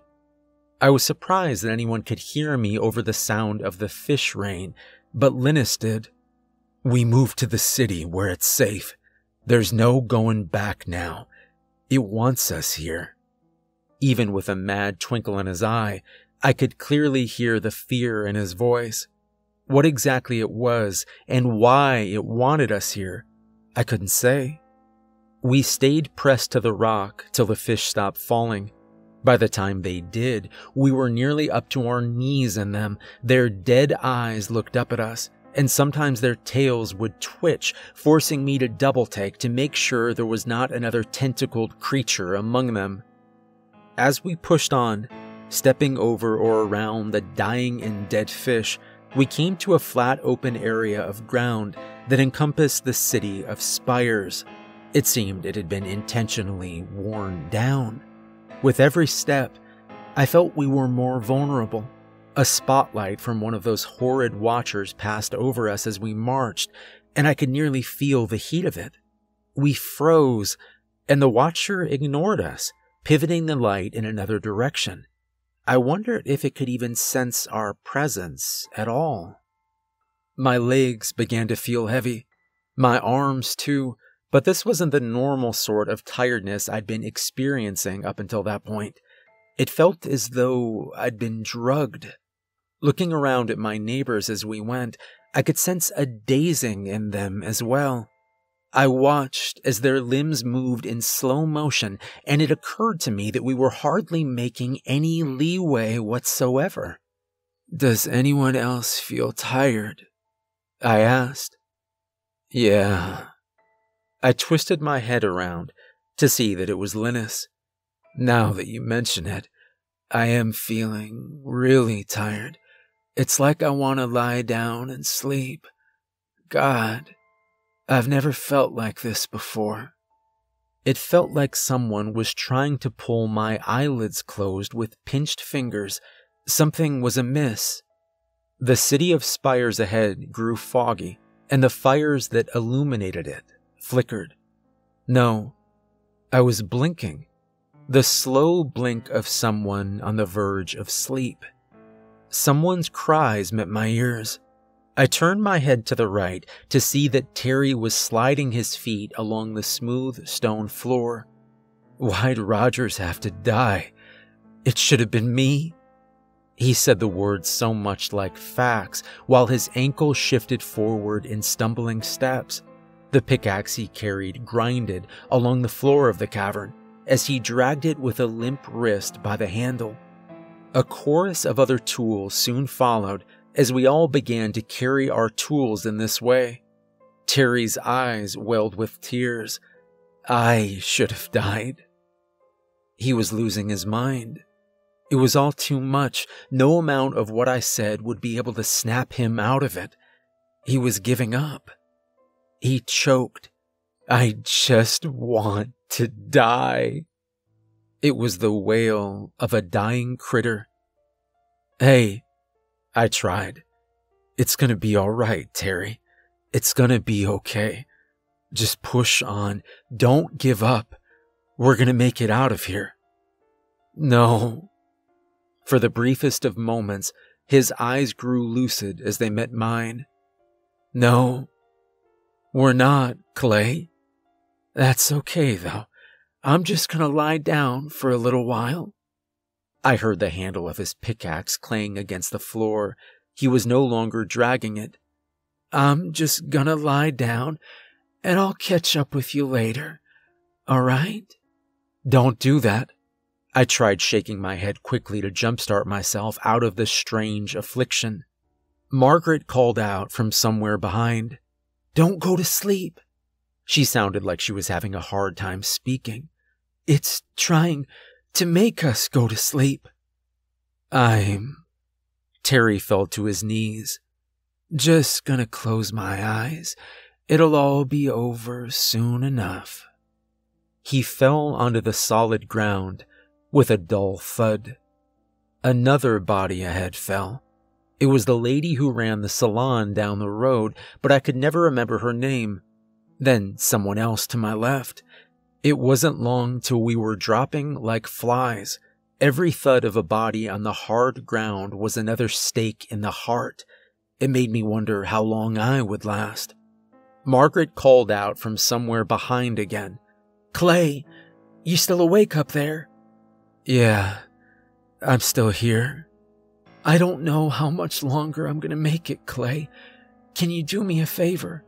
I was surprised that anyone could hear me over the sound of the fish rain, but Linus did. "We moved to the city where it's safe. There's no going back now. It wants us here." Even with a mad twinkle in his eye, I could clearly hear the fear in his voice. What exactly it was and why it wanted us here, I couldn't say. We stayed pressed to the rock till the fish stopped falling. By the time they did, we were nearly up to our knees in them. Their dead eyes looked up at us, and sometimes their tails would twitch, forcing me to double-take to make sure there was not another tentacled creature among them. As we pushed on, stepping over or around the dying and dead fish, we came to a flat open area of ground that encompassed the city of spires. It seemed it had been intentionally worn down. With every step, I felt we were more vulnerable. A spotlight from one of those horrid watchers passed over us as we marched, and I could nearly feel the heat of it. We froze, and the watcher ignored us, pivoting the light in another direction. I wondered if it could even sense our presence at all. My legs began to feel heavy, my arms too, but this wasn't the normal sort of tiredness I'd been experiencing up until that point. It felt as though I'd been drugged. Looking around at my neighbors as we went, I could sense a dazing in them as well. I watched as their limbs moved in slow motion, and it occurred to me that we were hardly making any leeway whatsoever. "Does anyone else feel tired?" I asked. "Yeah." I twisted my head around to see that it was Linus. "Now that you mention it, I am feeling really tired. It's like I want to lie down and sleep. God, I've never felt like this before." It felt like someone was trying to pull my eyelids closed with pinched fingers. Something was amiss. The city of spires ahead grew foggy, and the fires that illuminated it flickered. No, I was blinking. The slow blink of someone on the verge of sleep. Someone's cries met my ears. I turned my head to the right to see that Teri was sliding his feet along the smooth stone floor. Why'd Rogers have to die? It should have been me. He said the words so much like facts, while his ankle shifted forward in stumbling steps. The pickaxe he carried grinded along the floor of the cavern as he dragged it with a limp wrist by the handle. A chorus of other tools soon followed as we all began to carry our tools in this way. Teri's eyes welled with tears. I should have died. He was losing his mind. It was all too much. No amount of what I said would be able to snap him out of it. He was giving up. He choked. "I just want to die." It was the wail of a dying critter. "Hey," I tried. "It's gonna be all right, Teri. It's gonna be okay. Just push on. Don't give up. We're gonna make it out of here." "No." For the briefest of moments, his eyes grew lucid as they met mine. "No, we're not, Clay. That's okay, though. I'm just gonna lie down for a little while." I heard the handle of his pickaxe clang against the floor. He was no longer dragging it. "I'm just gonna lie down, and I'll catch up with you later. All right?" "Don't do that." I tried shaking my head quickly to jumpstart myself out of this strange affliction. Margaret called out from somewhere behind. "Don't go to sleep." She sounded like she was having a hard time speaking. "It's trying to make us go to sleep." Teri fell to his knees. "Just gonna close my eyes. It'll all be over soon enough." He fell onto the solid ground with a dull thud. Another body ahead fell. It was the lady who ran the salon down the road, but I could never remember her name. Then someone else to my left. It wasn't long till we were dropping like flies. Every thud of a body on the hard ground was another stake in the heart. It made me wonder how long I would last. Margaret called out from somewhere behind again. "Clay, you still awake up there?" "Yeah, I'm still here." "I don't know how much longer I'm gonna make it, Clay. Can you do me a favor?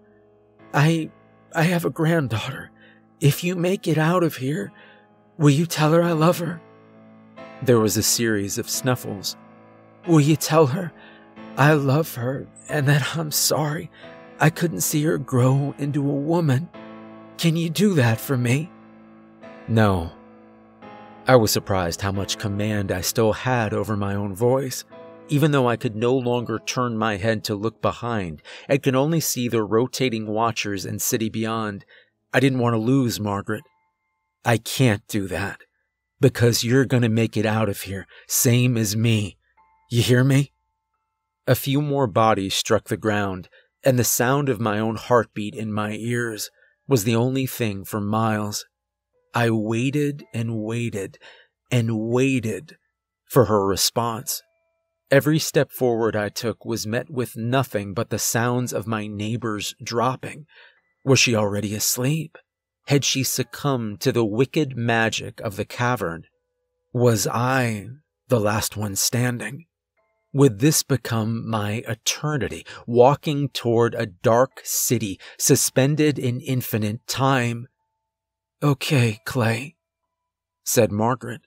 I have a granddaughter. If you make it out of here, will you tell her I love her?" There was a series of snuffles. "Will you tell her I love her and that I'm sorry I couldn't see her grow into a woman? Can you do that for me?" No. I was surprised how much command I still had over my own voice. Even though I could no longer turn my head to look behind and could only see the rotating watchers and city beyond, I didn't want to lose Margaret. "I can't do that, because you're gonna make it out of here, same as me. You hear me?" A few more bodies struck the ground, and the sound of my own heartbeat in my ears was the only thing for miles. I waited and waited and waited for her response. Every step forward I took was met with nothing but the sounds of my neighbors dropping. Was she already asleep? Had she succumbed to the wicked magic of the cavern? Was I the last one standing? Would this become my eternity, walking toward a dark city, suspended in infinite time? "Okay, Clay," said Margaret.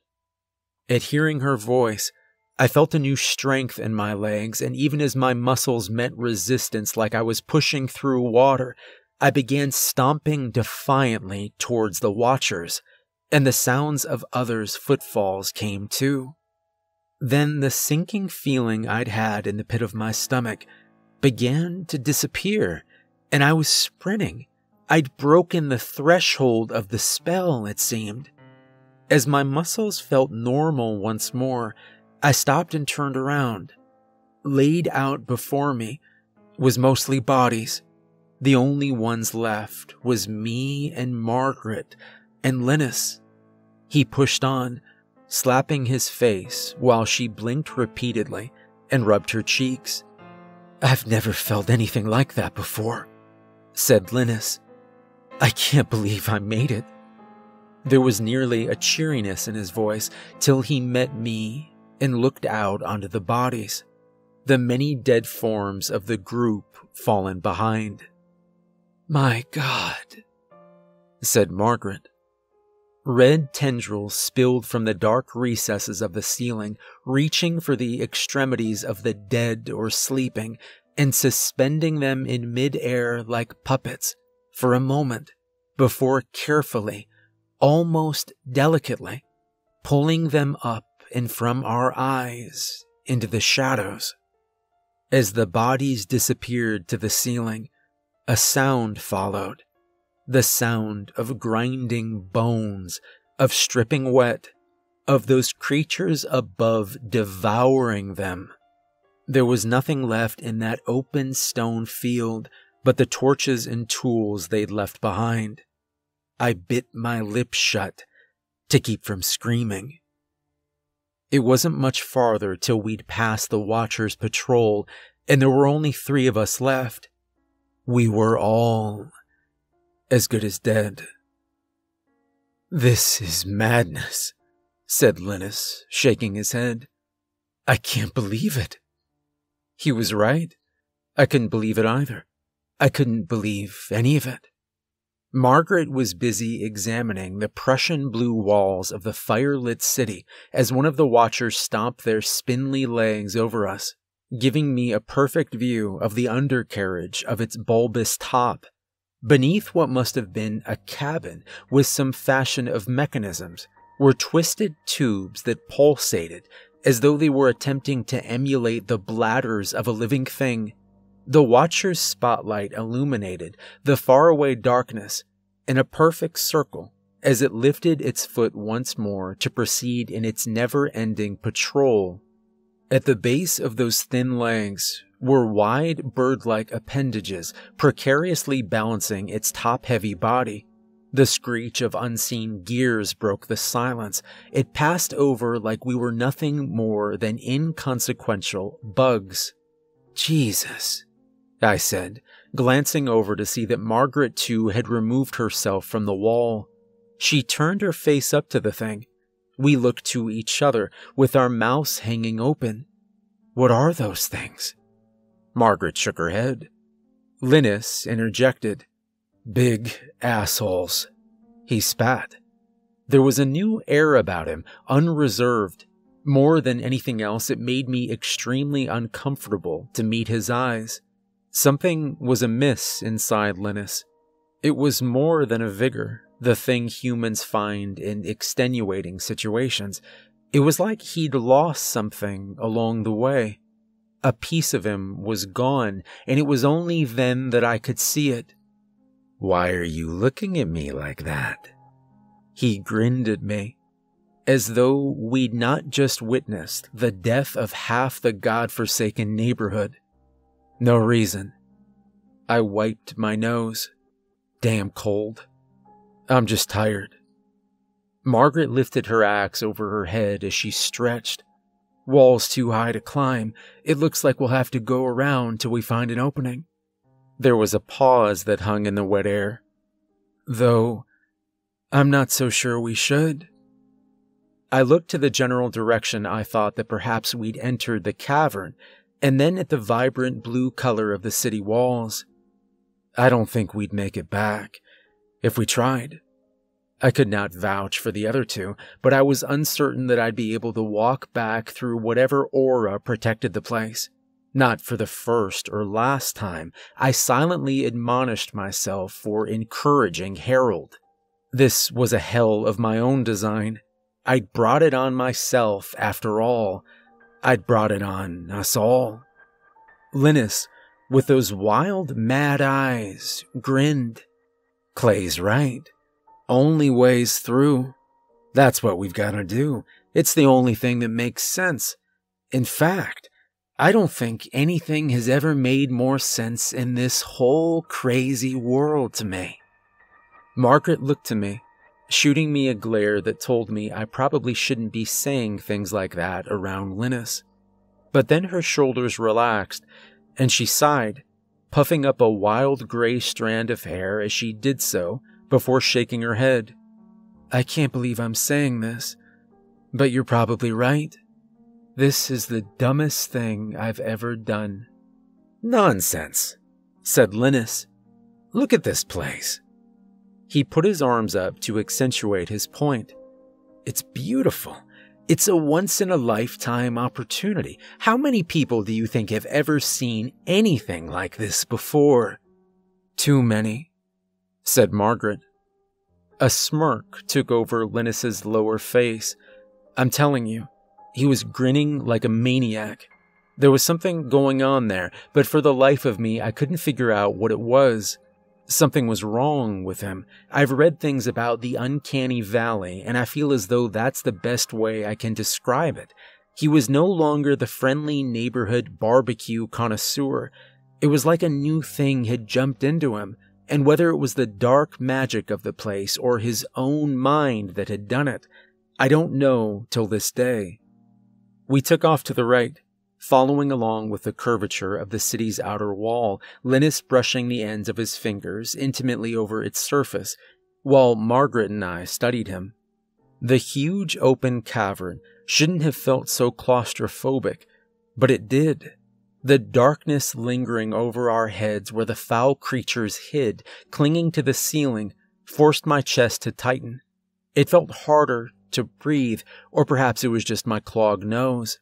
At hearing her voice, I felt a new strength in my legs, and even as my muscles met resistance like I was pushing through water, I began stomping defiantly towards the watchers, and the sounds of others' footfalls came too. Then the sinking feeling I'd had in the pit of my stomach began to disappear, and I was sprinting. I'd broken the threshold of the spell, it seemed. As my muscles felt normal once more, I stopped and turned around. Laid out before me was mostly bodies. The only ones left was me and Margaret and Linus. He pushed on, slapping his face while she blinked repeatedly and rubbed her cheeks. "I've never felt anything like that before," said Linus. "I can't believe I made it." There was nearly a cheeriness in his voice till he met me and looked out onto the bodies, the many dead forms of the group fallen behind. "My God," said Margaret. Red tendrils spilled from the dark recesses of the ceiling, reaching for the extremities of the dead or sleeping, and suspending them in mid-air like puppets for a moment, before carefully, almost delicately, pulling them up and from our eyes into the shadows. As the bodies disappeared to the ceiling, a sound followed. The sound of grinding bones, of stripping wet, of those creatures above devouring them. There was nothing left in that open stone field but the torches and tools they'd left behind. I bit my lips shut to keep from screaming. It wasn't much farther till we'd passed the Watchers' patrol, and there were only 3 of us left. We were all as good as dead. "This is madness," said Linus, shaking his head. "I can't believe it." He was right. I couldn't believe it either. I couldn't believe any of it. Margaret was busy examining the Prussian blue walls of the fire-lit city as one of the Watchers stomped their spindly legs over us, giving me a perfect view of the undercarriage of its bulbous top. Beneath what must have been a cabin with some fashion of mechanisms were twisted tubes that pulsated as though they were attempting to emulate the bladders of a living thing. The Watcher's spotlight illuminated the faraway darkness in a perfect circle as it lifted its foot once more to proceed in its never-ending patrol. At the base of those thin legs were wide bird-like appendages precariously balancing its top-heavy body. The screech of unseen gears broke the silence. It passed over like we were nothing more than inconsequential bugs. "Jesus," I said, glancing over to see that Margaret too had removed herself from the wall. She turned her face up to the thing. We looked to each other with our mouths hanging open. "What are those things?" Margaret shook her head. Linus interjected. "Big assholes." He spat. There was a new air about him, unreserved. More than anything else, it made me extremely uncomfortable to meet his eyes. Something was amiss inside Linus. It was more than a vigor, the thing humans find in extenuating situations. It was like he'd lost something along the way. A piece of him was gone, and it was only then that I could see it. "Why are you looking at me like that?" He grinned at me, as though we'd not just witnessed the death of half the godforsaken neighborhood. "No reason." I wiped my nose. "Damn cold. I'm just tired." Margaret lifted her axe over her head as she stretched. "Wall's too high to climb. It looks like we'll have to go around till we find an opening." There was a pause that hung in the wet air. "Though, I'm not so sure we should." I looked to the general direction I thought that perhaps we'd entered the cavern, and then at the vibrant blue color of the city walls. I don't think we'd make it back, if we tried. I could not vouch for the other two, but I was uncertain that I'd be able to walk back through whatever aura protected the place. Not for the first or last time, I silently admonished myself for encouraging Harold. This was a hell of my own design. I'd brought it on myself, after all. I'd brought it on us all. Linus, with those wild, mad eyes, grinned. Clay's right. Only ways through. That's what we've got to do. It's the only thing that makes sense. In fact, I don't think anything has ever made more sense in this whole crazy world to me. Margaret looked to me, shooting me a glare that told me I probably shouldn't be saying things like that around Linus. But then her shoulders relaxed, and she sighed, puffing up a wild gray strand of hair as she did so before shaking her head. I can't believe I'm saying this, but you're probably right. This is the dumbest thing I've ever done. Nonsense, said Linus. Look at this place. He put his arms up to accentuate his point. It's beautiful. It's a once-in-a-lifetime opportunity. How many people do you think have ever seen anything like this before? Too many, said Margaret. A smirk took over Linus's lower face. I'm telling you, he was grinning like a maniac. There was something going on there, but for the life of me, I couldn't figure out what it was. Something was wrong with him. I've read things about the uncanny valley, and I feel as though that's the best way I can describe it. He was no longer the friendly neighborhood barbecue connoisseur. It was like a new thing had jumped into him, and whether it was the dark magic of the place or his own mind that had done it, I don't know till this day. We took off to the right, following along with the curvature of the city's outer wall, Linus brushing the ends of his fingers intimately over its surface, while Margaret and I studied him. The huge open cavern shouldn't have felt so claustrophobic, but it did. The darkness lingering over our heads where the foul creatures hid, clinging to the ceiling, forced my chest to tighten. It felt harder to breathe, or perhaps it was just my clogged nose.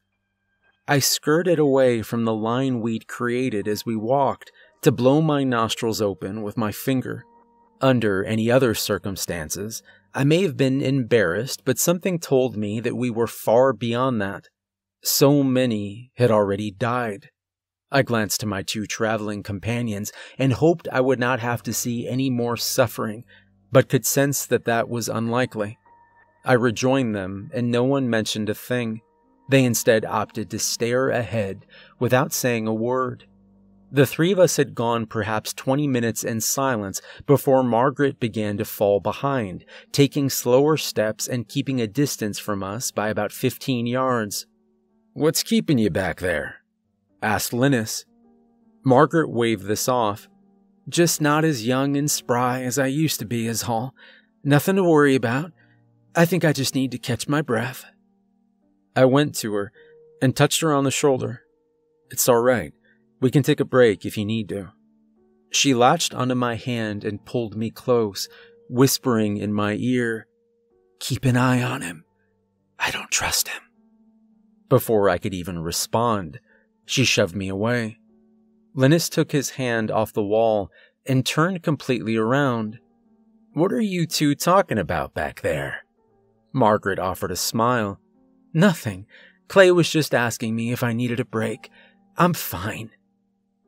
I skirted away from the line we'd created as we walked to blow my nostrils open with my finger. Under any other circumstances, I may have been embarrassed, but something told me that we were far beyond that. So many had already died. I glanced to my two traveling companions and hoped I would not have to see any more suffering, but could sense that that was unlikely. I rejoined them, and no one mentioned a thing. They instead opted to stare ahead without saying a word. The three of us had gone perhaps 20 minutes in silence before Margaret began to fall behind, taking slower steps and keeping a distance from us by about 15 yards. "What's keeping you back there?" asked Linus. Margaret waved this off. "Just not as young and spry as I used to be, is all. Nothing to worry about. I think I just need to catch my breath." I went to her and touched her on the shoulder. "It's all right. We can take a break if you need to." She latched onto my hand and pulled me close, whispering in my ear, "Keep an eye on him. I don't trust him." Before I could even respond, she shoved me away. Linus took his hand off the wall and turned completely around. "What are you two talking about back there?" Margaret offered a smile. "Nothing. Clay was just asking me if I needed a break. I'm fine."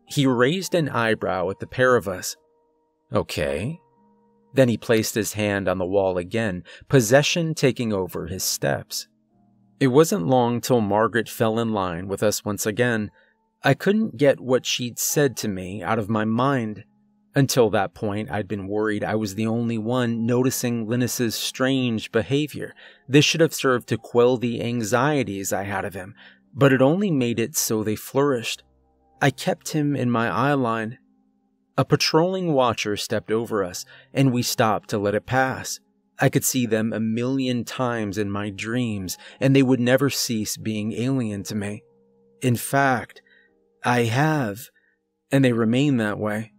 He raised an eyebrow at the pair of us. "Okay." Then he placed his hand on the wall again, possession taking over his steps. It wasn't long till Margaret fell in line with us once again. I couldn't get what she'd said to me out of my mind. Until that point, I'd been worried I was the only one noticing Linus's strange behavior. This should have served to quell the anxieties I had of him, but it only made it so they flourished. I kept him in my eye line. A patrolling watcher stepped over us, and we stopped to let it pass. I could see them 1,000,000 times in my dreams, and they would never cease being alien to me. In fact, I have, and they remain that way.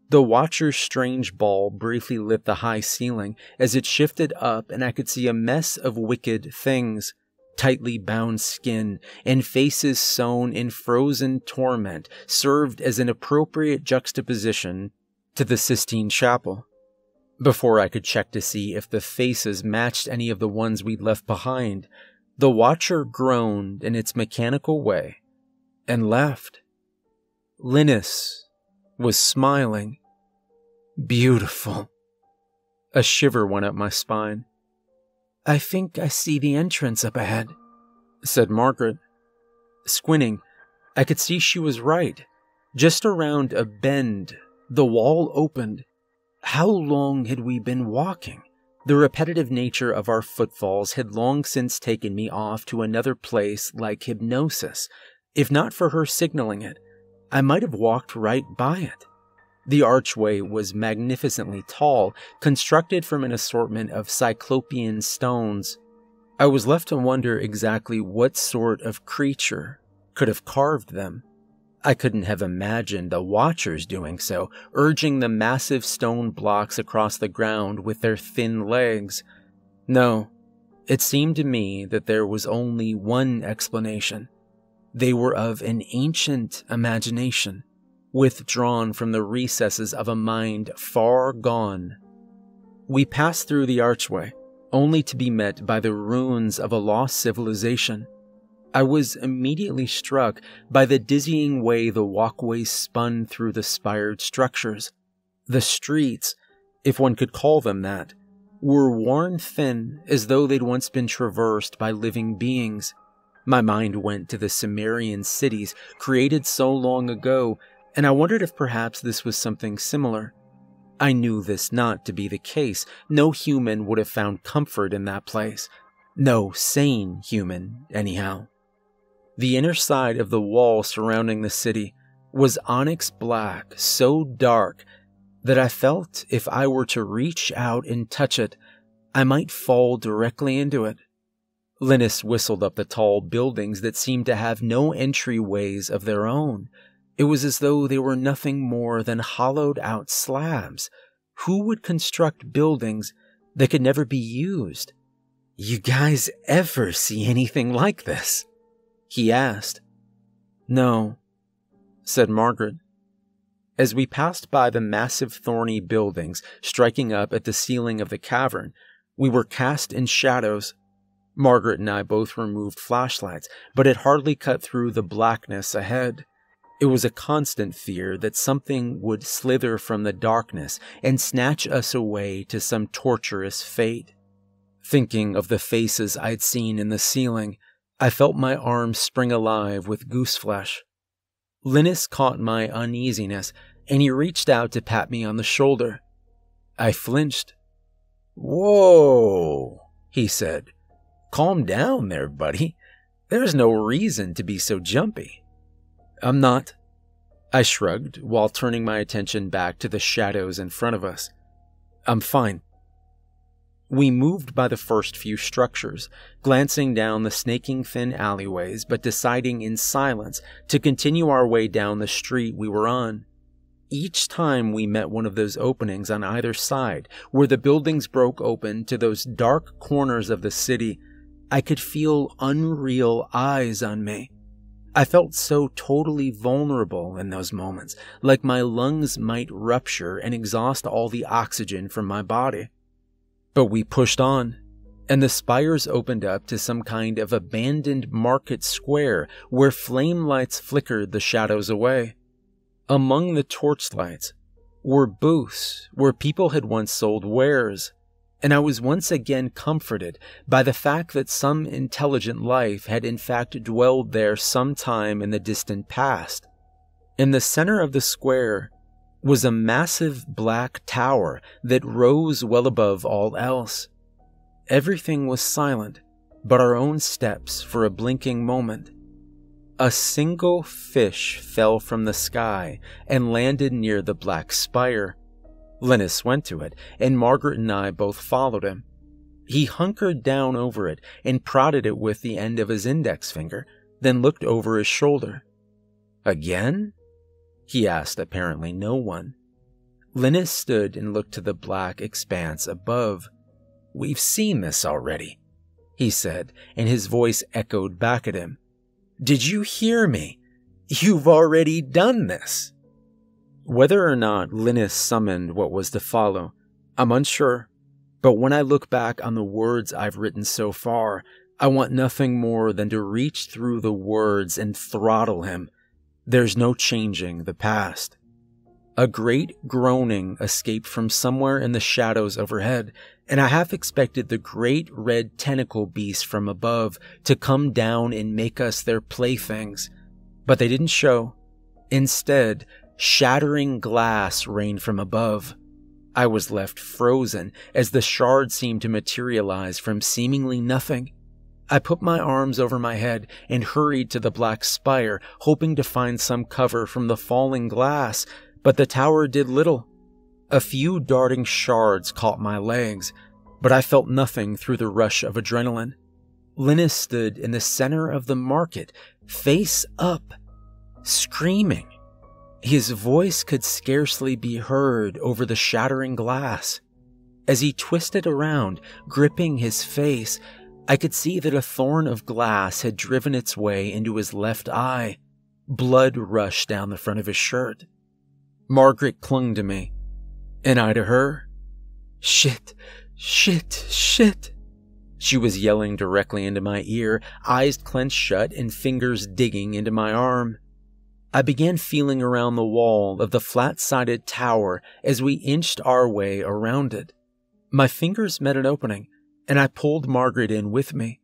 The Watcher's strange ball briefly lit the high ceiling as it shifted up, and I could see a mess of wicked things, tightly bound skin, and faces sewn in frozen torment served as an appropriate juxtaposition to the Sistine Chapel. Before I could check to see if the faces matched any of the ones we'd left behind, the Watcher groaned in its mechanical way and left. Linus was smiling. Beautiful. A shiver went up my spine. "I think I see the entrance up ahead," said Margaret. Squinting, I could see she was right. Just around a bend, the wall opened. How long had we been walking? The repetitive nature of our footfalls had long since taken me off to another place like hypnosis. If not for her signaling it, I might have walked right by it. The archway was magnificently tall, constructed from an assortment of cyclopean stones. I was left to wonder exactly what sort of creature could have carved them. I couldn't have imagined the Watchers doing so, urging the massive stone blocks across the ground with their thin legs. No, it seemed to me that there was only one explanation. They were of an ancient imagination, withdrawn from the recesses of a mind far gone. We passed through the archway, only to be met by the ruins of a lost civilization. I was immediately struck by the dizzying way the walkways spun through the spired structures. The streets, if one could call them that, were worn thin as though they'd once been traversed by living beings. My mind went to the Sumerian cities created so long ago, and I wondered if perhaps this was something similar. I knew this not to be the case. No human would have found comfort in that place. No sane human, anyhow. The inner side of the wall surrounding the city was onyx black, so dark that I felt if I were to reach out and touch it, I might fall directly into it. Linus whistled up the tall buildings that seemed to have no entryways of their own. It was as though they were nothing more than hollowed-out slabs. Who would construct buildings that could never be used? "You guys ever see anything like this?" he asked. "No," said Margaret. As we passed by the massive thorny buildings striking up at the ceiling of the cavern, we were cast in shadows. Margaret and I both removed flashlights, but it hardly cut through the blackness ahead. It was a constant fear that something would slither from the darkness and snatch us away to some torturous fate. Thinking of the faces I'd seen in the ceiling, I felt my arms spring alive with gooseflesh. Linus caught my uneasiness, and he reached out to pat me on the shoulder. I flinched. "Whoa," he said. "Calm down there, buddy. There's no reason to be so jumpy." "I'm not," I shrugged while turning my attention back to the shadows in front of us. "I'm fine." We moved by the first few structures, glancing down the snaking thin alleyways, but deciding in silence to continue our way down the street we were on. Each time we met one of those openings on either side, where the buildings broke open to those dark corners of the city, I could feel unreal eyes on me. I felt so totally vulnerable in those moments, like my lungs might rupture and exhaust all the oxygen from my body. But we pushed on, and the spires opened up to some kind of abandoned market square where flame lights flickered the shadows away. Among the torchlights were booths where people had once sold wares, and I was once again comforted by the fact that some intelligent life had in fact dwelled there sometime in the distant past. In the center of the square was a massive black tower that rose well above all else. Everything was silent, but our own steps for a blinking moment. A single fish fell from the sky and landed near the black spire. Linus went to it, and Margaret and I both followed him. He hunkered down over it and prodded it with the end of his index finger, then looked over his shoulder. "Again?" he asked apparently no one. Linus stood and looked to the black expanse above. "We've seen this already," he said, and his voice echoed back at him. "Did you hear me? You've already done this." Whether or not Linus summoned what was to follow, I'm unsure, but when I look back on the words I've written so far, I want nothing more than to reach through the words and throttle him. There's no changing the past. A great groaning escaped from somewhere in the shadows overhead, and I half expected the great red tentacle beast from above to come down and make us their playthings. But they didn't show. Instead, shattering glass rained from above. I was left frozen as the shard seemed to materialize from seemingly nothing. I put my arms over my head and hurried to the black spire, hoping to find some cover from the falling glass, but the tower did little. A few darting shards caught my legs, but I felt nothing through the rush of adrenaline. Linus stood in the center of the market, face up, screaming. His voice could scarcely be heard over the shattering glass. As he twisted around, gripping his face, I could see that a thorn of glass had driven its way into his left eye. Blood rushed down the front of his shirt. Margaret clung to me, and I to her. "Shit, shit, shit." She was yelling directly into my ear, eyes clenched shut and fingers digging into my arm. I began feeling around the wall of the flat-sided tower as we inched our way around it. My fingers met an opening, and I pulled Margaret in with me.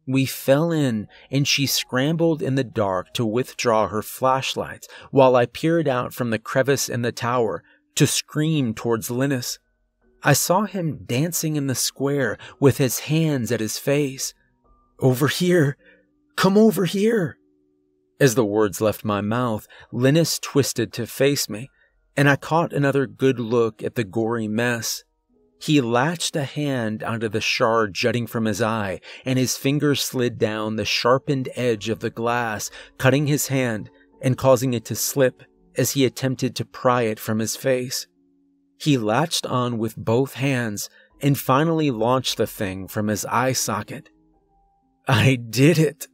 We fell in, and she scrambled in the dark to withdraw her flashlights while I peered out from the crevice in the tower to scream towards Linus. I saw him dancing in the square with his hands at his face. "Over here! Come over here!" As the words left my mouth, Linus twisted to face me, and I caught another good look at the gory mess. He latched a hand onto the shard jutting from his eye, and his fingers slid down the sharpened edge of the glass, cutting his hand and causing it to slip as he attempted to pry it from his face. He latched on with both hands and finally launched the thing from his eye socket. "I did it,"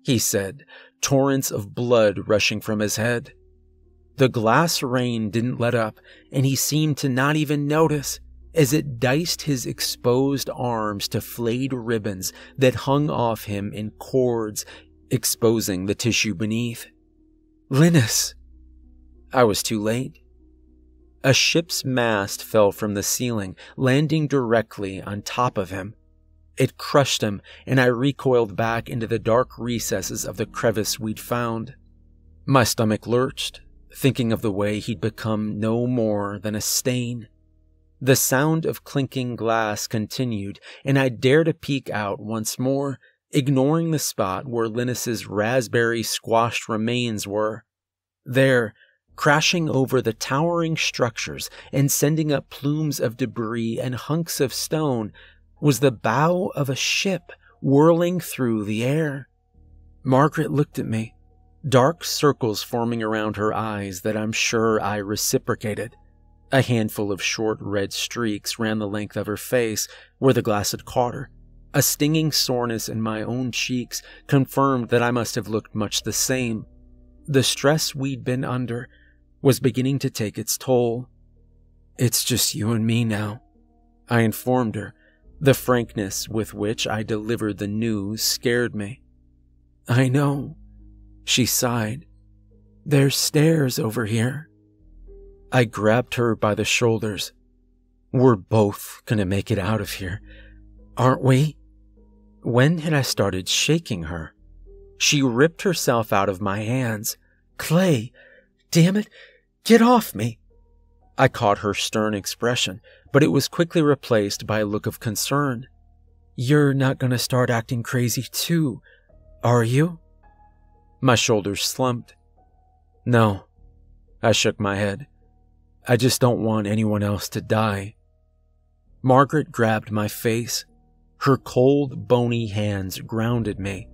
he said, torrents of blood rushing from his head. The glass rain didn't let up, and he seemed to not even notice as it diced his exposed arms to flayed ribbons that hung off him in cords, exposing the tissue beneath. "Linus!" I was too late. A ship's mast fell from the ceiling, landing directly on top of him. It crushed him, and I recoiled back into the dark recesses of the crevice we'd found. My stomach lurched, thinking of the way he'd become no more than a stain. The sound of clinking glass continued, and I dared to peek out once more, ignoring the spot where Linus's raspberry squashed remains were. There, crashing over the towering structures and sending up plumes of debris and hunks of stone, was the bow of a ship whirling through the air. Margaret looked at me, dark circles forming around her eyes that I'm sure I reciprocated. A handful of short red streaks ran the length of her face where the glass had caught her. A stinging soreness in my own cheeks confirmed that I must have looked much the same. The stress we'd been under was beginning to take its toll. "It's just you and me now," I informed her. The frankness with which I delivered the news scared me. "I know," she sighed. "There's stairs over here." I grabbed her by the shoulders. "We're both gonna make it out of here, aren't we?" When had I started shaking her? She ripped herself out of my hands. "Clay, damn it, get off me!" I caught her stern expression, but it was quickly replaced by a look of concern. "You're not gonna start acting crazy too, are you?" My shoulders slumped. "No," I shook my head. I just don't want anyone else to die." Margaret grabbed my face. Her cold, bony hands grounded me.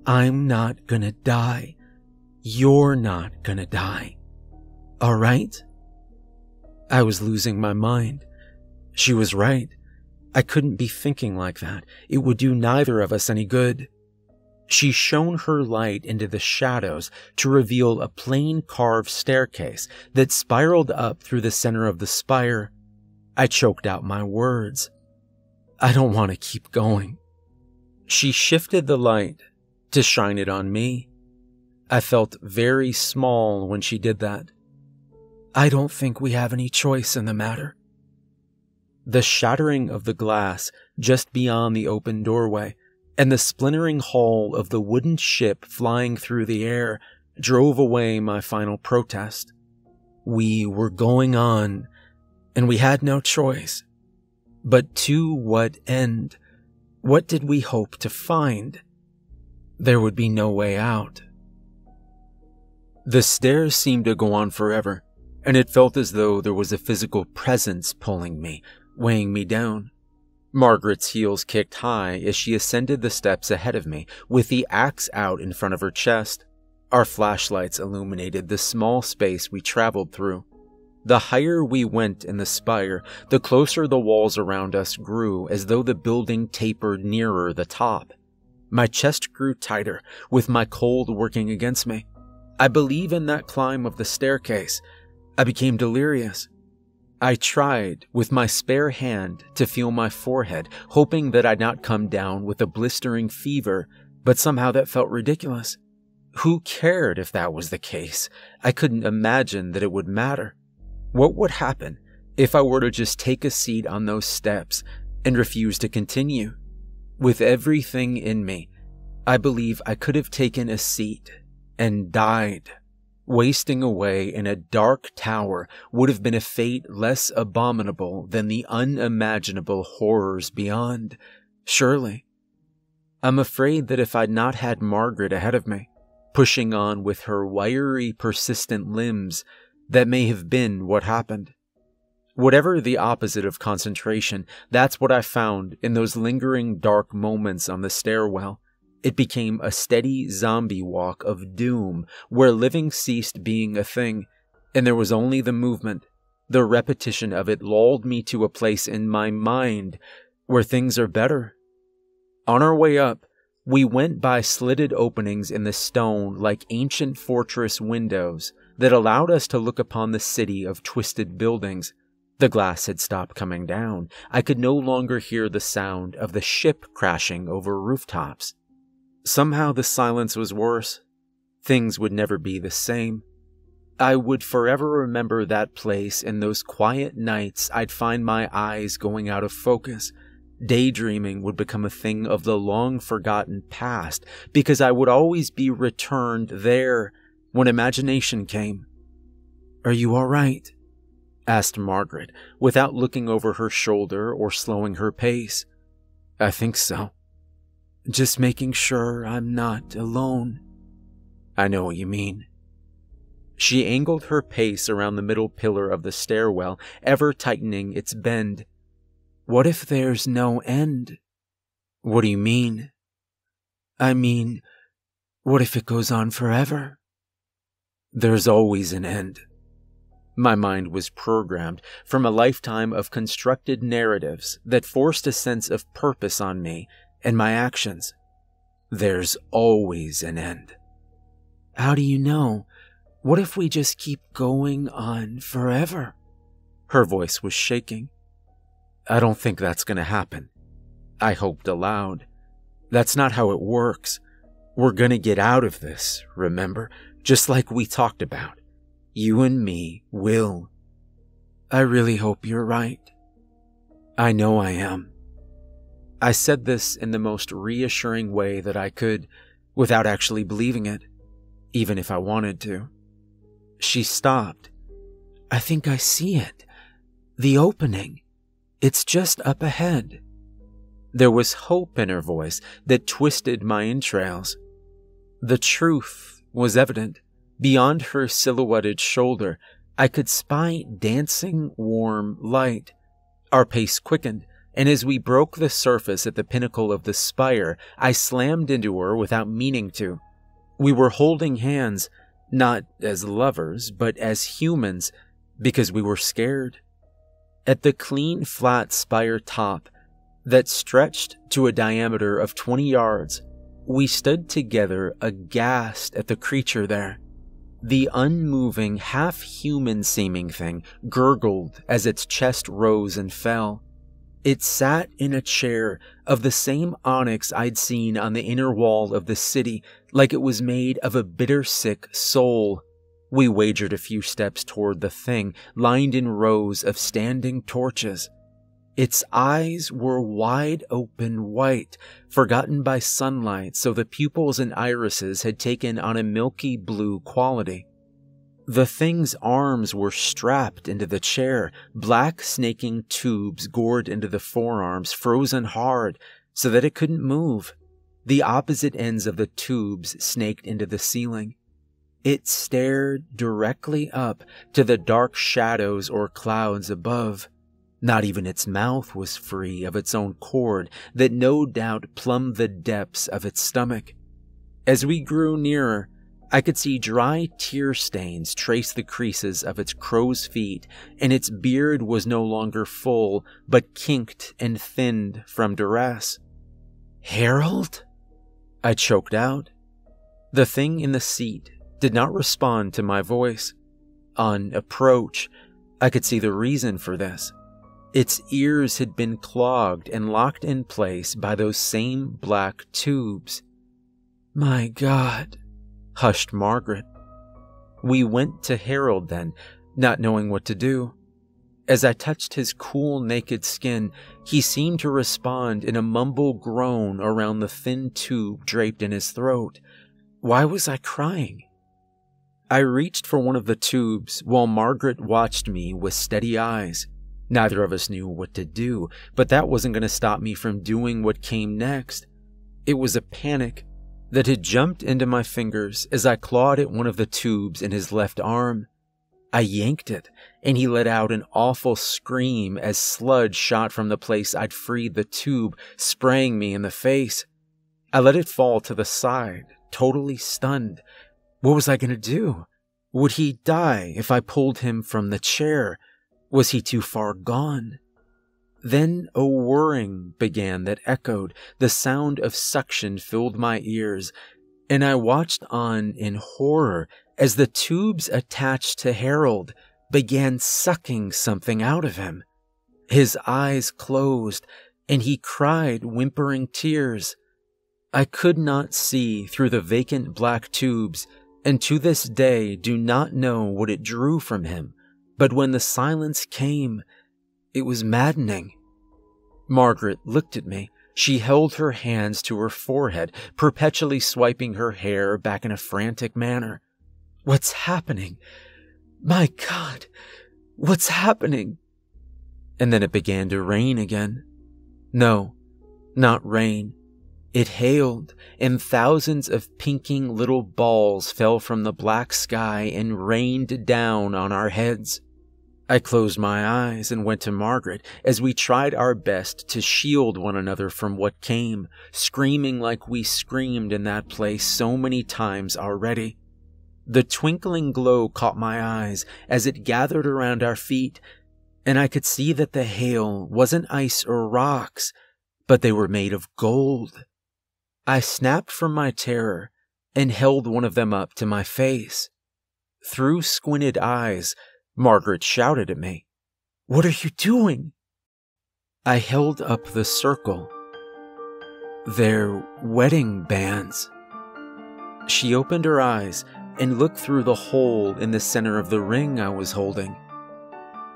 "I'm not gonna die. You're not gonna die. All right?" I was losing my mind. She was right. I couldn't be thinking like that. It would do neither of us any good. She shone her light into the shadows to reveal a plain carved staircase that spiraled up through the center of the spire. I choked out my words. "I don't want to keep going." She shifted the light to shine it on me. I felt very small when she did that. "I don't think we have any choice in the matter." The shattering of the glass just beyond the open doorway and the splintering hull of the wooden ship flying through the air drove away my final protest. We were going on, and we had no choice. But to what end? What did we hope to find? There would be no way out. The stairs seemed to go on forever, and it felt as though there was a physical presence pulling me, weighing me down. Margaret's heels kicked high as she ascended the steps ahead of me, with the axe out in front of her chest. Our flashlights illuminated the small space we traveled through. The higher we went in the spire, the closer the walls around us grew, as though the building tapered nearer the top. My chest grew tighter, with my cold working against me. I believe in that climb of the staircase. I became delirious. I tried, with my spare hand, to feel my forehead, hoping that I'd not come down with a blistering fever, but somehow that felt ridiculous. Who cared if that was the case? I couldn't imagine that it would matter. What would happen if I were to just take a seat on those steps and refuse to continue? With everything in me, I believe I could have taken a seat and died. Wasting away in a dark tower would have been a fate less abominable than the unimaginable horrors beyond, surely. I'm afraid that if I'd not had Margaret ahead of me, pushing on with her wiry, persistent limbs, that may have been what happened. Whatever the opposite of concentration, that's what I found in those lingering dark moments on the stairwell. It became a steady zombie walk of doom where living ceased being a thing, and there was only the movement. The repetition of it lulled me to a place in my mind where things are better. On our way up, we went by slitted openings in the stone like ancient fortress windows that allowed us to look upon the city of twisted buildings. The glass had stopped coming down. I could no longer hear the sound of the ship crashing over rooftops. Somehow the silence was worse. Things would never be the same. I would forever remember that place and those quiet nights I'd find my eyes going out of focus. Daydreaming would become a thing of the long-forgotten past because I would always be returned there when imagination came. "Are you all right?" asked Margaret, without looking over her shoulder or slowing her pace. "I think so. Just making sure I'm not alone." "I know what you mean." She angled her pace around the middle pillar of the stairwell, ever tightening its bend. "What if there's no end?" "What do you mean?" "I mean, what if it goes on forever?" "There's always an end." My mind was programmed from a lifetime of constructed narratives that forced a sense of purpose on me and my actions. There's always an end. "How do you know? What if we just keep going on forever?" Her voice was shaking. "I don't think that's going to happen." I hoped aloud. "That's not how it works. We're going to get out of this, remember? Just like we talked about. You and me will." "I really hope you're right." "I know I am." I said this in the most reassuring way that I could, without actually believing it, even if I wanted to. She stopped. "I think I see it. The opening. It's just up ahead." There was hope in her voice that twisted my entrails. The truth was evident. Beyond her silhouetted shoulder, I could spy dancing, warm light. Our pace quickened, and as we broke the surface at the pinnacle of the spire, I slammed into her without meaning to. We were holding hands, not as lovers, but as humans, because we were scared. At the clean, flat spire top that stretched to a diameter of 20 yards, we stood together aghast at the creature there. The unmoving, half-human-seeming thing gurgled as its chest rose and fell. It sat in a chair of the same onyx I'd seen on the inner wall of the city, like it was made of a bitter-sick soul. We wagered a few steps toward the thing, lined in rows of standing torches. Its eyes were wide open white, forgotten by sunlight, so the pupils and irises had taken on a milky blue quality. The thing's arms were strapped into the chair, black snaking tubes gored into the forearms, frozen hard so that it couldn't move. The opposite ends of the tubes snaked into the ceiling. It stared directly up to the dark shadows or clouds above. Not even its mouth was free of its own cord that no doubt plumbed the depths of its stomach. As we grew nearer, I could see dry tear stains trace the creases of its crow's feet, and its beard was no longer full, but kinked and thinned from duress. "Harold?" I choked out. The thing in the seat did not respond to my voice. On approach, I could see the reason for this. Its ears had been clogged and locked in place by those same black tubes. "My God," hushed Margaret. We went to Harold then, not knowing what to do. As I touched his cool, naked skin, he seemed to respond in a mumble groan around the thin tube draped in his throat. Why was I crying? I reached for one of the tubes while Margaret watched me with steady eyes. Neither of us knew what to do, but that wasn't going to stop me from doing what came next. It was a panic that had jumped into my fingers as I clawed at one of the tubes in his left arm. I yanked it, and he let out an awful scream as sludge shot from the place I'd freed the tube, spraying me in the face. I let it fall to the side, totally stunned. What was I going to do? Would he die if I pulled him from the chair? Was he too far gone? Then a whirring began that echoed. The sound of suction filled my ears, and I watched on in horror as the tubes attached to Harold began sucking something out of him. His eyes closed, and he cried whimpering tears. I could not see through the vacant black tubes, and to this day do not know what it drew from him. But when the silence came, it was maddening. Margaret looked at me. She held her hands to her forehead, perpetually swiping her hair back in a frantic manner. "What's happening? My God, what's happening?" And then it began to rain again. No, not rain. It hailed, and thousands of pinking little balls fell from the black sky and rained down on our heads. I closed my eyes and went to Margaret as we tried our best to shield one another from what came, screaming like we screamed in that place so many times already. The twinkling glow caught my eyes as it gathered around our feet, and I could see that the hail wasn't ice or rocks, but they were made of gold. I snapped from my terror and held one of them up to my face. Through squinted eyes, Margaret shouted at me, "What are you doing?" I held up the circle. "They're wedding bands." She opened her eyes and looked through the hole in the center of the ring I was holding.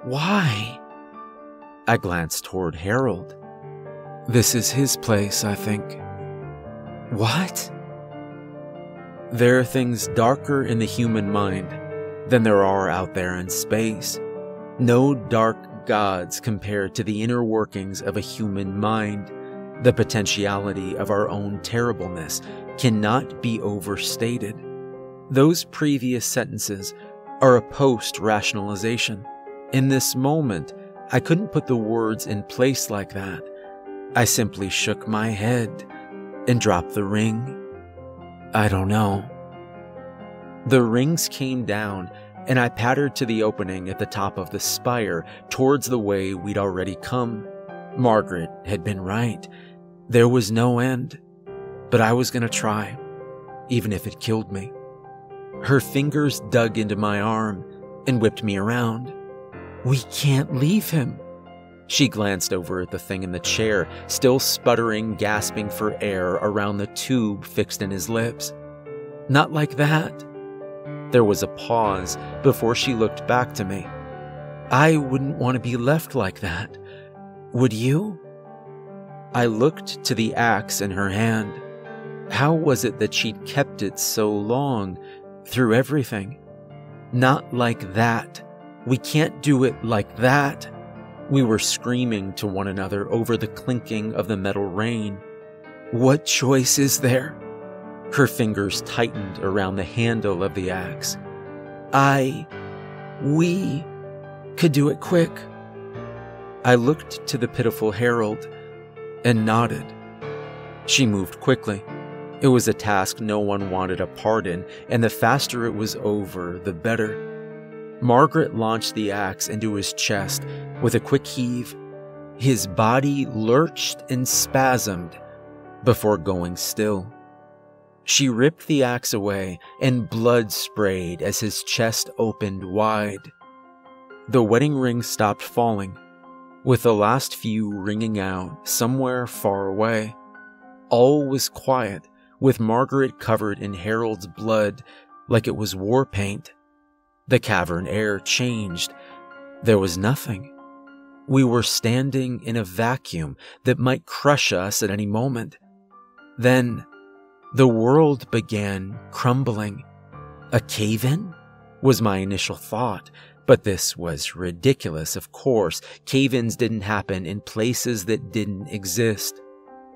"Why?" I glanced toward Harold. "This is his place, I think." "What?" "There are things darker in the human mind than there are out there in space. No dark gods compared to the inner workings of a human mind. The potentiality of our own terribleness cannot be overstated." Those previous sentences are a post-rationalization. In this moment, I couldn't put the words in place like that. I simply shook my head and dropped the ring. I don't know. The rings came down, and I pattered to the opening at the top of the spire towards the way we'd already come. Margaret had been right. There was no end, but I was going to try, even if it killed me. Her fingers dug into my arm and whipped me around. We can't leave him. She glanced over at the thing in the chair, still sputtering, gasping for air around the tube fixed in his lips. Not like that. There was a pause before she looked back to me. I wouldn't want to be left like that. Would you? I looked to the axe in her hand. How was it that she'd kept it so long, through everything? Not like that. We can't do it like that. We were screaming to one another over the clinking of the metal rain. What choice is there? Her fingers tightened around the handle of the axe. We could do it quick. I looked to the pitiful herald and nodded. She moved quickly. It was a task no one wanted a part in, and the faster it was over, the better. Margaret launched the axe into his chest with a quick heave. His body lurched and spasmed before going still. She ripped the axe away, and blood sprayed as his chest opened wide. The wedding ring stopped falling, with the last few ringing out somewhere far away. All was quiet, with Margaret covered in Harold's blood like it was war paint. The cavern air changed. There was nothing. We were standing in a vacuum that might crush us at any moment. Then, the world began crumbling. A cave-in? Was my initial thought, but this was ridiculous, of course. Cave-ins didn't happen in places that didn't exist.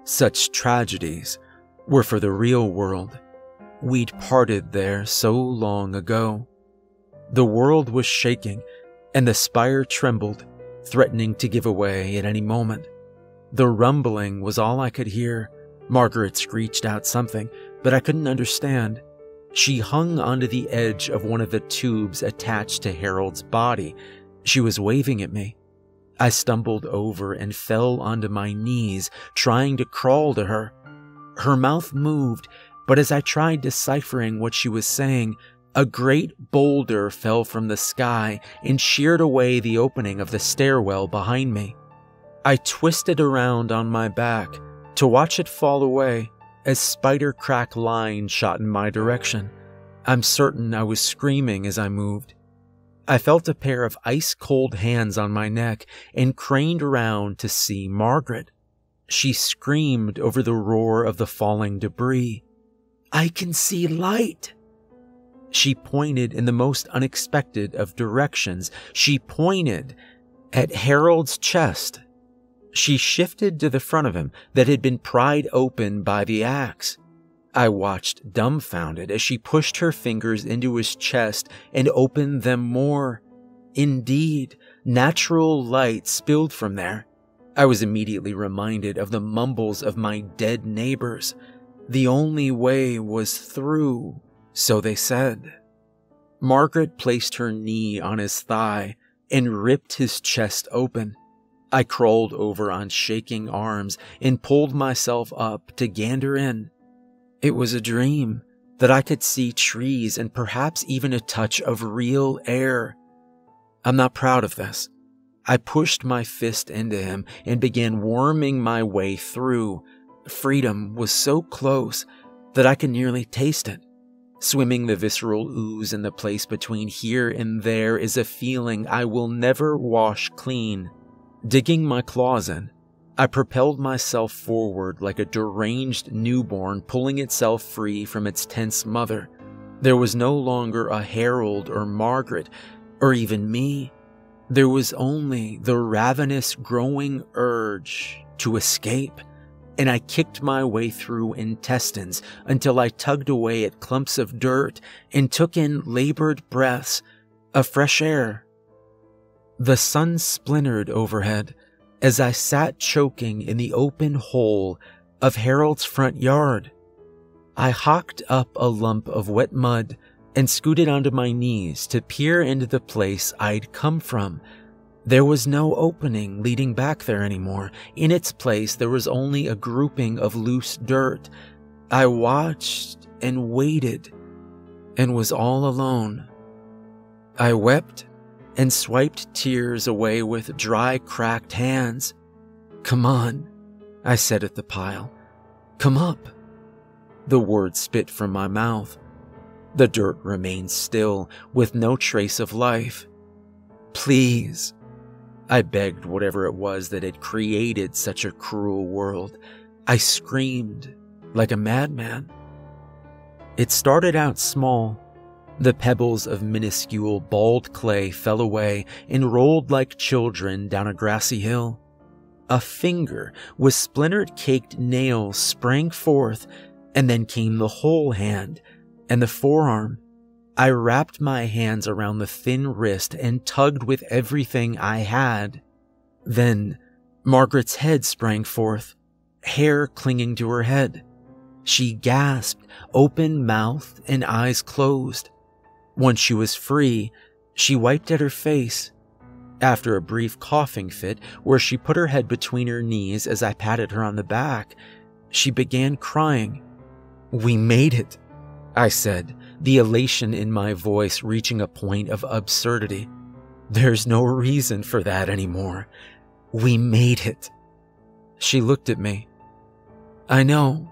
Such tragedies were for the real world. We'd parted there so long ago. The world was shaking, and the spire trembled, threatening to give away at any moment. The rumbling was all I could hear. Margaret screeched out something, but I couldn't understand. She hung onto the edge of one of the tubes attached to Harold's body. She was waving at me. I stumbled over and fell onto my knees, trying to crawl to her. Her mouth moved, but as I tried deciphering what she was saying, a great boulder fell from the sky and sheared away the opening of the stairwell behind me. I twisted around on my back to watch it fall away as spider crack lines shot in my direction. I'm certain I was screaming as I moved. I felt a pair of ice-cold hands on my neck and craned around to see Margaret. She screamed over the roar of the falling debris. I can see light. She pointed in the most unexpected of directions. She pointed at Harold's chest. She shifted to the front of him that had been pried open by the axe. I watched dumbfounded as she pushed her fingers into his chest and opened them more. Indeed, natural light spilled from there. I was immediately reminded of the mumbles of my dead neighbors. The only way was through, so they said. Margaret placed her knee on his thigh and ripped his chest open. I crawled over on shaking arms and pulled myself up to gander in. It was a dream that I could see trees and perhaps even a touch of real air. I'm not proud of this. I pushed my fist into him and began worming my way through. Freedom was so close that I could nearly taste it. Swimming the visceral ooze in the place between here and there is a feeling I will never wash clean. Digging my claws in, I propelled myself forward like a deranged newborn pulling itself free from its tense mother. There was no longer a Harold or Margaret, or even me. There was only the ravenous growing urge to escape, and I kicked my way through intestines until I tugged away at clumps of dirt and took in labored breaths A fresh air. The sun splintered overhead as I sat choking in the open hole of Harold's front yard. I hawked up a lump of wet mud and scooted onto my knees to peer into the place I'd come from. There was no opening leading back there anymore. In its place, there was only a grouping of loose dirt. I watched and waited and was all alone. I wept and swiped tears away with dry, cracked hands. "Come on," I said at the pile. "Come up." The words spit from my mouth. The dirt remained still, with no trace of life. "Please," I begged whatever it was that had created such a cruel world. I screamed like a madman. It started out small. The pebbles of minuscule, bald clay fell away and rolled like children down a grassy hill. A finger with splintered caked nails sprang forth, and then came the whole hand and the forearm. I wrapped my hands around the thin wrist and tugged with everything I had. Then Margaret's head sprang forth, hair clinging to her head. She gasped, open mouthed and eyes closed. Once she was free, she wiped at her face. After a brief coughing fit where she put her head between her knees as I patted her on the back, she began crying. "We made it," I said, the elation in my voice reaching a point of absurdity. "There's no reason for that anymore. We made it." She looked at me. "I know."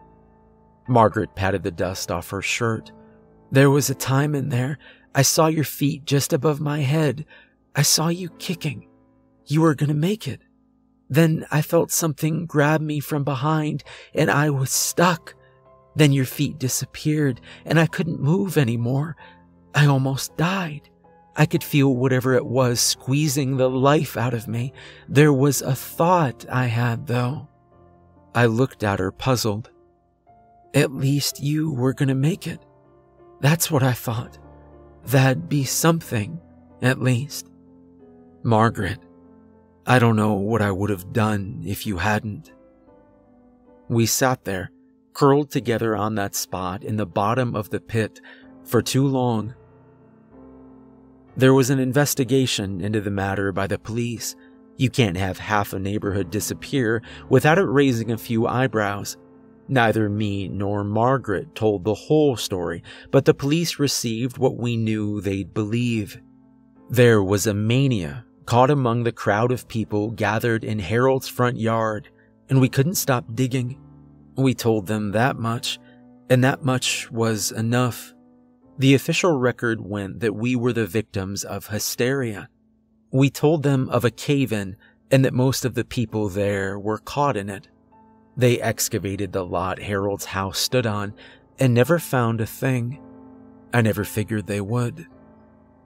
Margaret patted the dust off her shirt. "There was a time in there. I saw your feet just above my head. I saw you kicking. You were going to make it. Then I felt something grab me from behind, and I was stuck. Then your feet disappeared, and I couldn't move anymore. I almost died. I could feel whatever it was squeezing the life out of me. There was a thought I had, though." I looked at her, puzzled. "At least you were going to make it. That's what I thought. That'd be something, at least." "Margaret, I don't know what I would have done if you hadn't." We sat there, curled together on that spot in the bottom of the pit, for too long. There was an investigation into the matter by the police. You can't have half a neighborhood disappear without it raising a few eyebrows. Neither me nor Margaret told the whole story, but the police received what we knew they'd believe. There was a mania caught among the crowd of people gathered in Harold's front yard, and we couldn't stop digging. We told them that much, and that much was enough. The official record went that we were the victims of hysteria. We told them of a cave-in and that most of the people there were caught in it. They excavated the lot Harold's house stood on and never found a thing. I never figured they would.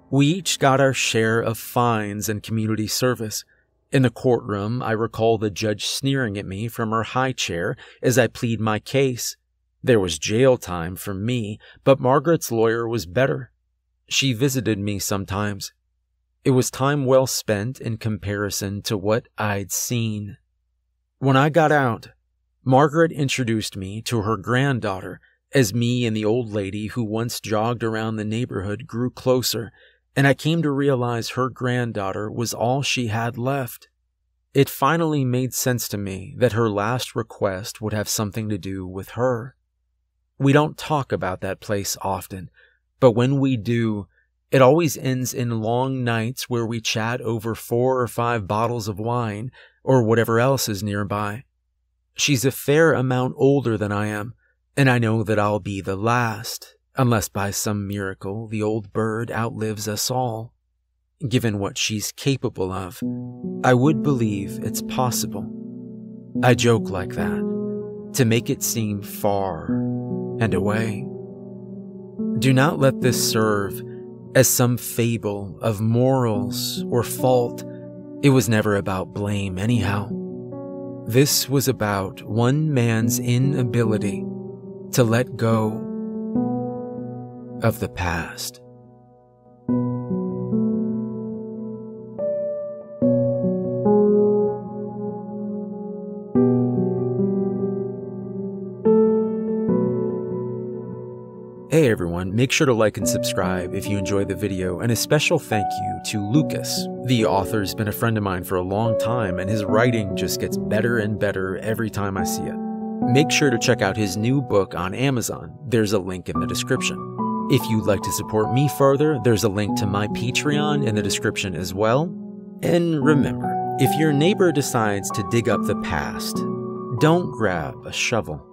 We each got our share of fines and community service. In the courtroom, I recall the judge sneering at me from her high chair as I plead my case. There was jail time for me, but Margaret's lawyer was better. She visited me sometimes. It was time well spent in comparison to what I'd seen. When I got out, Margaret introduced me to her granddaughter as me and the old lady who once jogged around the neighborhood grew closer, and I came to realize her granddaughter was all she had left. It finally made sense to me that her last request would have something to do with her. We don't talk about that place often, but when we do, it always ends in long nights where we chat over 4 or 5 bottles of wine or whatever else is nearby. She's a fair amount older than I am, and I know that I'll be the last, unless by some miracle the old bird outlives us all. Given what she's capable of, I would believe it's possible. I joke like that, to make it seem far and away. Do not let this serve as some fable of morals or fault. It was never about blame anyhow. This was about one man's inability to let go of the past. Hey everyone, make sure to like and subscribe if you enjoyed the video, and a special thank you to Lucas. The author's been a friend of mine for a long time, and his writing just gets better and better every time I see it. Make sure to check out his new book on Amazon. There's a link in the description. If you'd like to support me further, there's a link to my Patreon in the description as well. And remember, if your neighbor decides to dig up the past, don't grab a shovel.